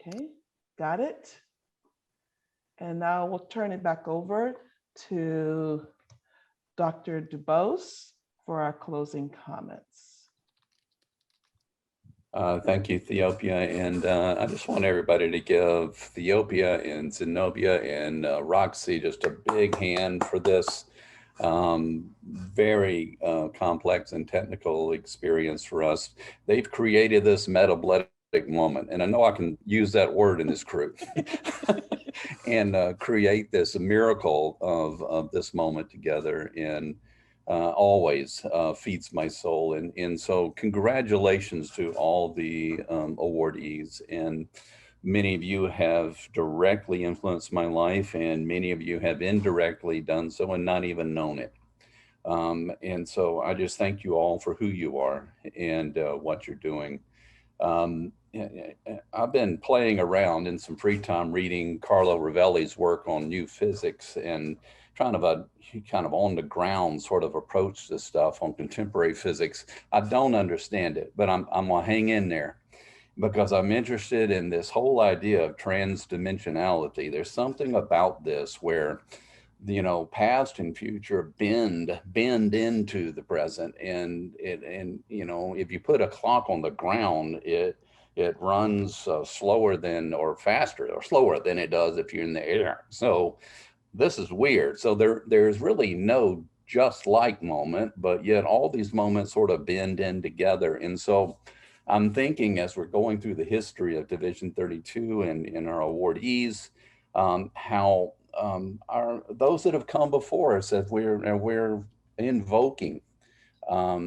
Okay, got it. And now we'll turn it back over to Dr. Dubose for our closing comments. Thank you, Theopia. And I just want everybody to give Theopia and Zenobia and Roxy just a big hand for this very complex and technical experience for us. They've created this metabletic moment, and I know I can use that word in this crew, and create this miracle of this moment together, and always feeds my soul. And so congratulations to all the awardees. And many of you have directly influenced my life, and many of you have indirectly done so and not even known it. And so I just thank you all for who you are and what you're doing. I've been playing around in some free time reading Carlo Rovelli's work on new physics and kind of on the ground sort of approach to stuff on contemporary physics. I don't understand it, but I'm gonna hang in there because I'm interested in this whole idea of transdimensionality. There's something about this where, you know, past and future bend into the present, and you know, if you put a clock on the ground, it runs slower than, or faster or slower than it does if you're in the air. So this is weird. So there's really no just like moment, but yet all these moments sort of bend in together. And so I'm thinking, as we're going through the history of Division 32 and in our awardees, how those that have come before us, that we're invoking, are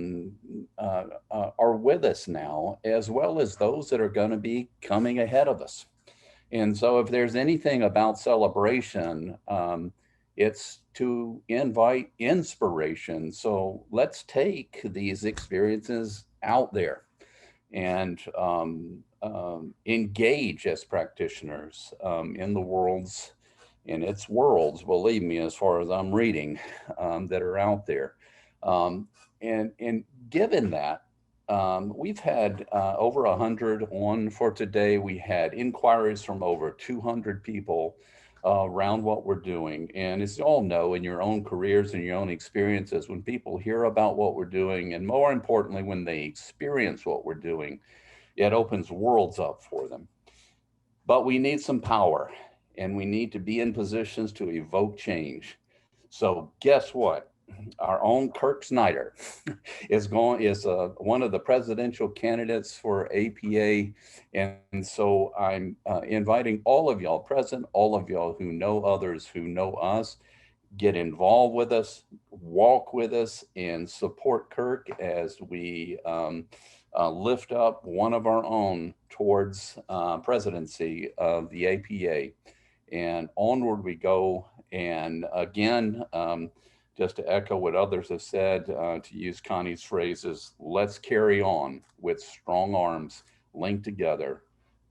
with us now, as well as those that are going to be coming ahead of us. And so if there's anything about celebration, it's to invite inspiration. So let's take these experiences out there and engage as practitioners in the worlds, in its worlds, believe me, as far as I'm reading, that are out there. And given that, we've had over 100 on for today. We had inquiries from over 200 people around what we're doing. And as you all know, in your own careers and your own experiences, when people hear about what we're doing, and more importantly, when they experience what we're doing, it opens worlds up for them. But we need some power, and we need to be in positions to evoke change. So guess what? our own Kirk Snyder is one of the presidential candidates for APA. And so I'm inviting all of y'all present, all of y'all who know others who know us, get involved with us, walk with us, and support Kirk as we lift up one of our own towards presidency of the APA. And onward we go. And again, just to echo what others have said, to use Connie's phrases, let's carry on with strong arms linked together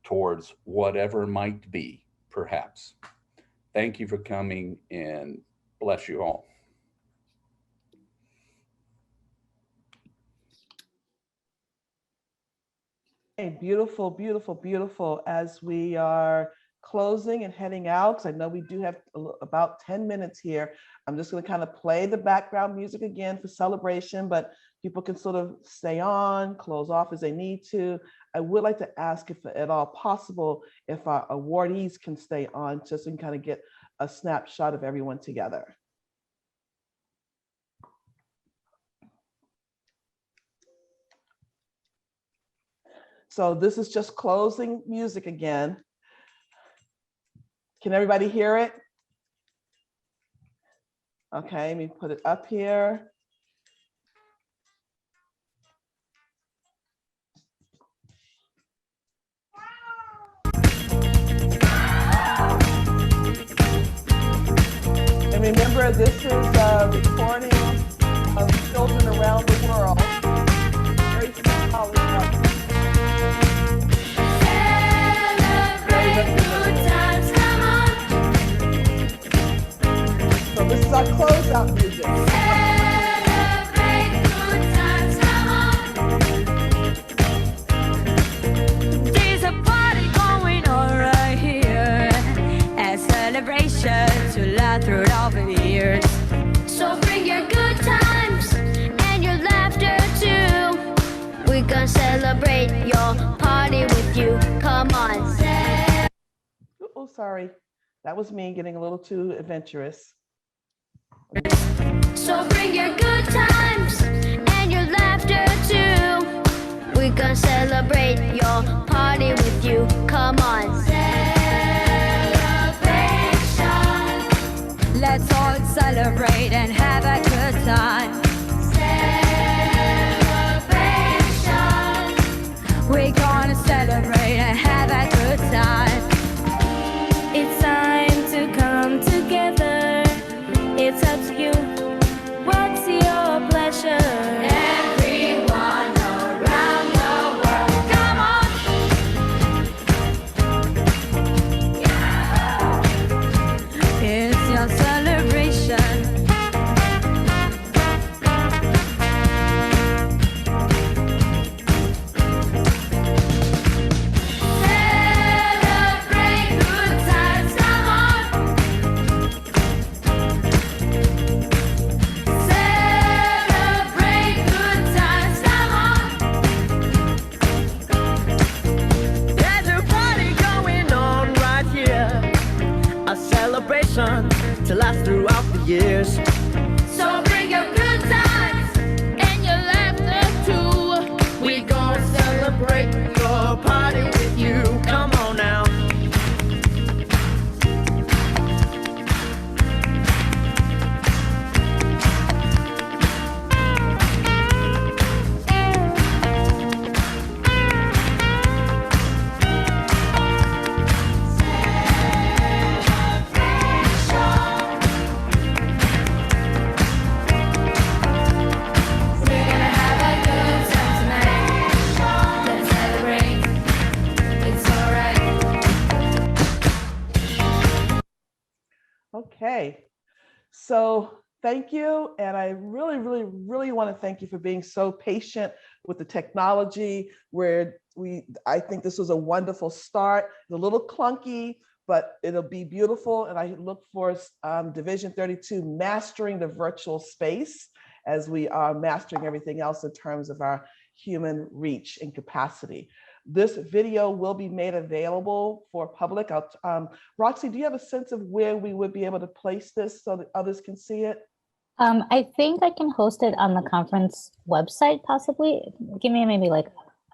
towards whatever might be, perhaps. Thank you for coming, and bless you all. Hey, beautiful, beautiful, beautiful. As we are closing and heading out, 'cause I know we do have about 10 minutes here. I'm just going to kind of play the background music again for celebration, but people can sort of stay on, close off as they need to. I would like to ask if at all possible, if our awardees can stay on, just so we can kind of get a snapshot of everyone together. So this is just closing music again. Can everybody hear it? Okay, let me put it up here. And remember, this is a recording of children around the world. Very small. So this is our closeout music. There's a party going on right here, a celebration to last throughout the years. So bring your good times and your laughter too. We gonna celebrate your party with you. Come on. Oh, sorry. That was me getting a little too adventurous. So bring your good times and your laughter too. We gonna celebrate your party with you. Come on. Celebration. Let's all celebrate and have a good time. Celebration. We're gonna celebrate and have a good time. It's time to come together. It's up to you. What's your pleasure? Everyone around the world, come on. Yeah. It's your celebration. Celebrate good times, come on. Celebrate good times, come on. There's a party going on right here, a celebration to last throughout the years. So bring your good times and your laughter too. We gonna celebrate your party with you. Come on now. We're gonna have a good time tonight. Let's celebrate. It's alright. Okay, so thank you. And I really, really, really want to thank you for being so patient with the technology I think this was a wonderful start. It's a little clunky, but it'll be beautiful. And I look for Division 32 mastering the virtual space as we are mastering everything else in terms of our human reach and capacity. This video will be made available for public. Roxy, do you have a sense of where we would be able to place this so that others can see it? I think I can host it on the conference website, possibly. Give me maybe like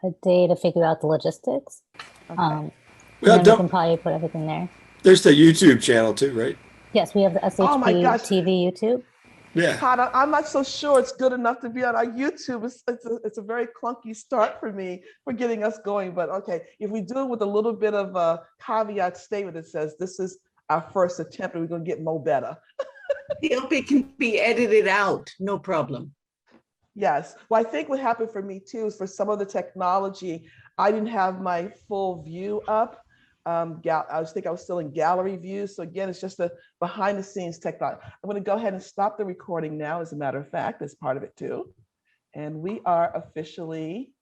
a day to figure out the logistics. Well, and then we can probably put everything there. There's the YouTube channel too, right? Yes, we have the Oh my gosh. SHP-TV YouTube. Yeah. Todd, I'm not so sure it's good enough to be on our YouTube. It's a very clunky start for me for getting us going. But okay, if we do it with a little bit of a caveat statement that says this is our first attempt and we're going to get more better. The OP can be edited out, no problem. Yes. Well, I think what happened for me too is for some of the technology, I didn't have my full view up. I think I was still in gallery view. So again, it's just a behind the scenes technology. I'm going to go ahead and stop the recording now, as a matter of fact, as part of it too. And we are officially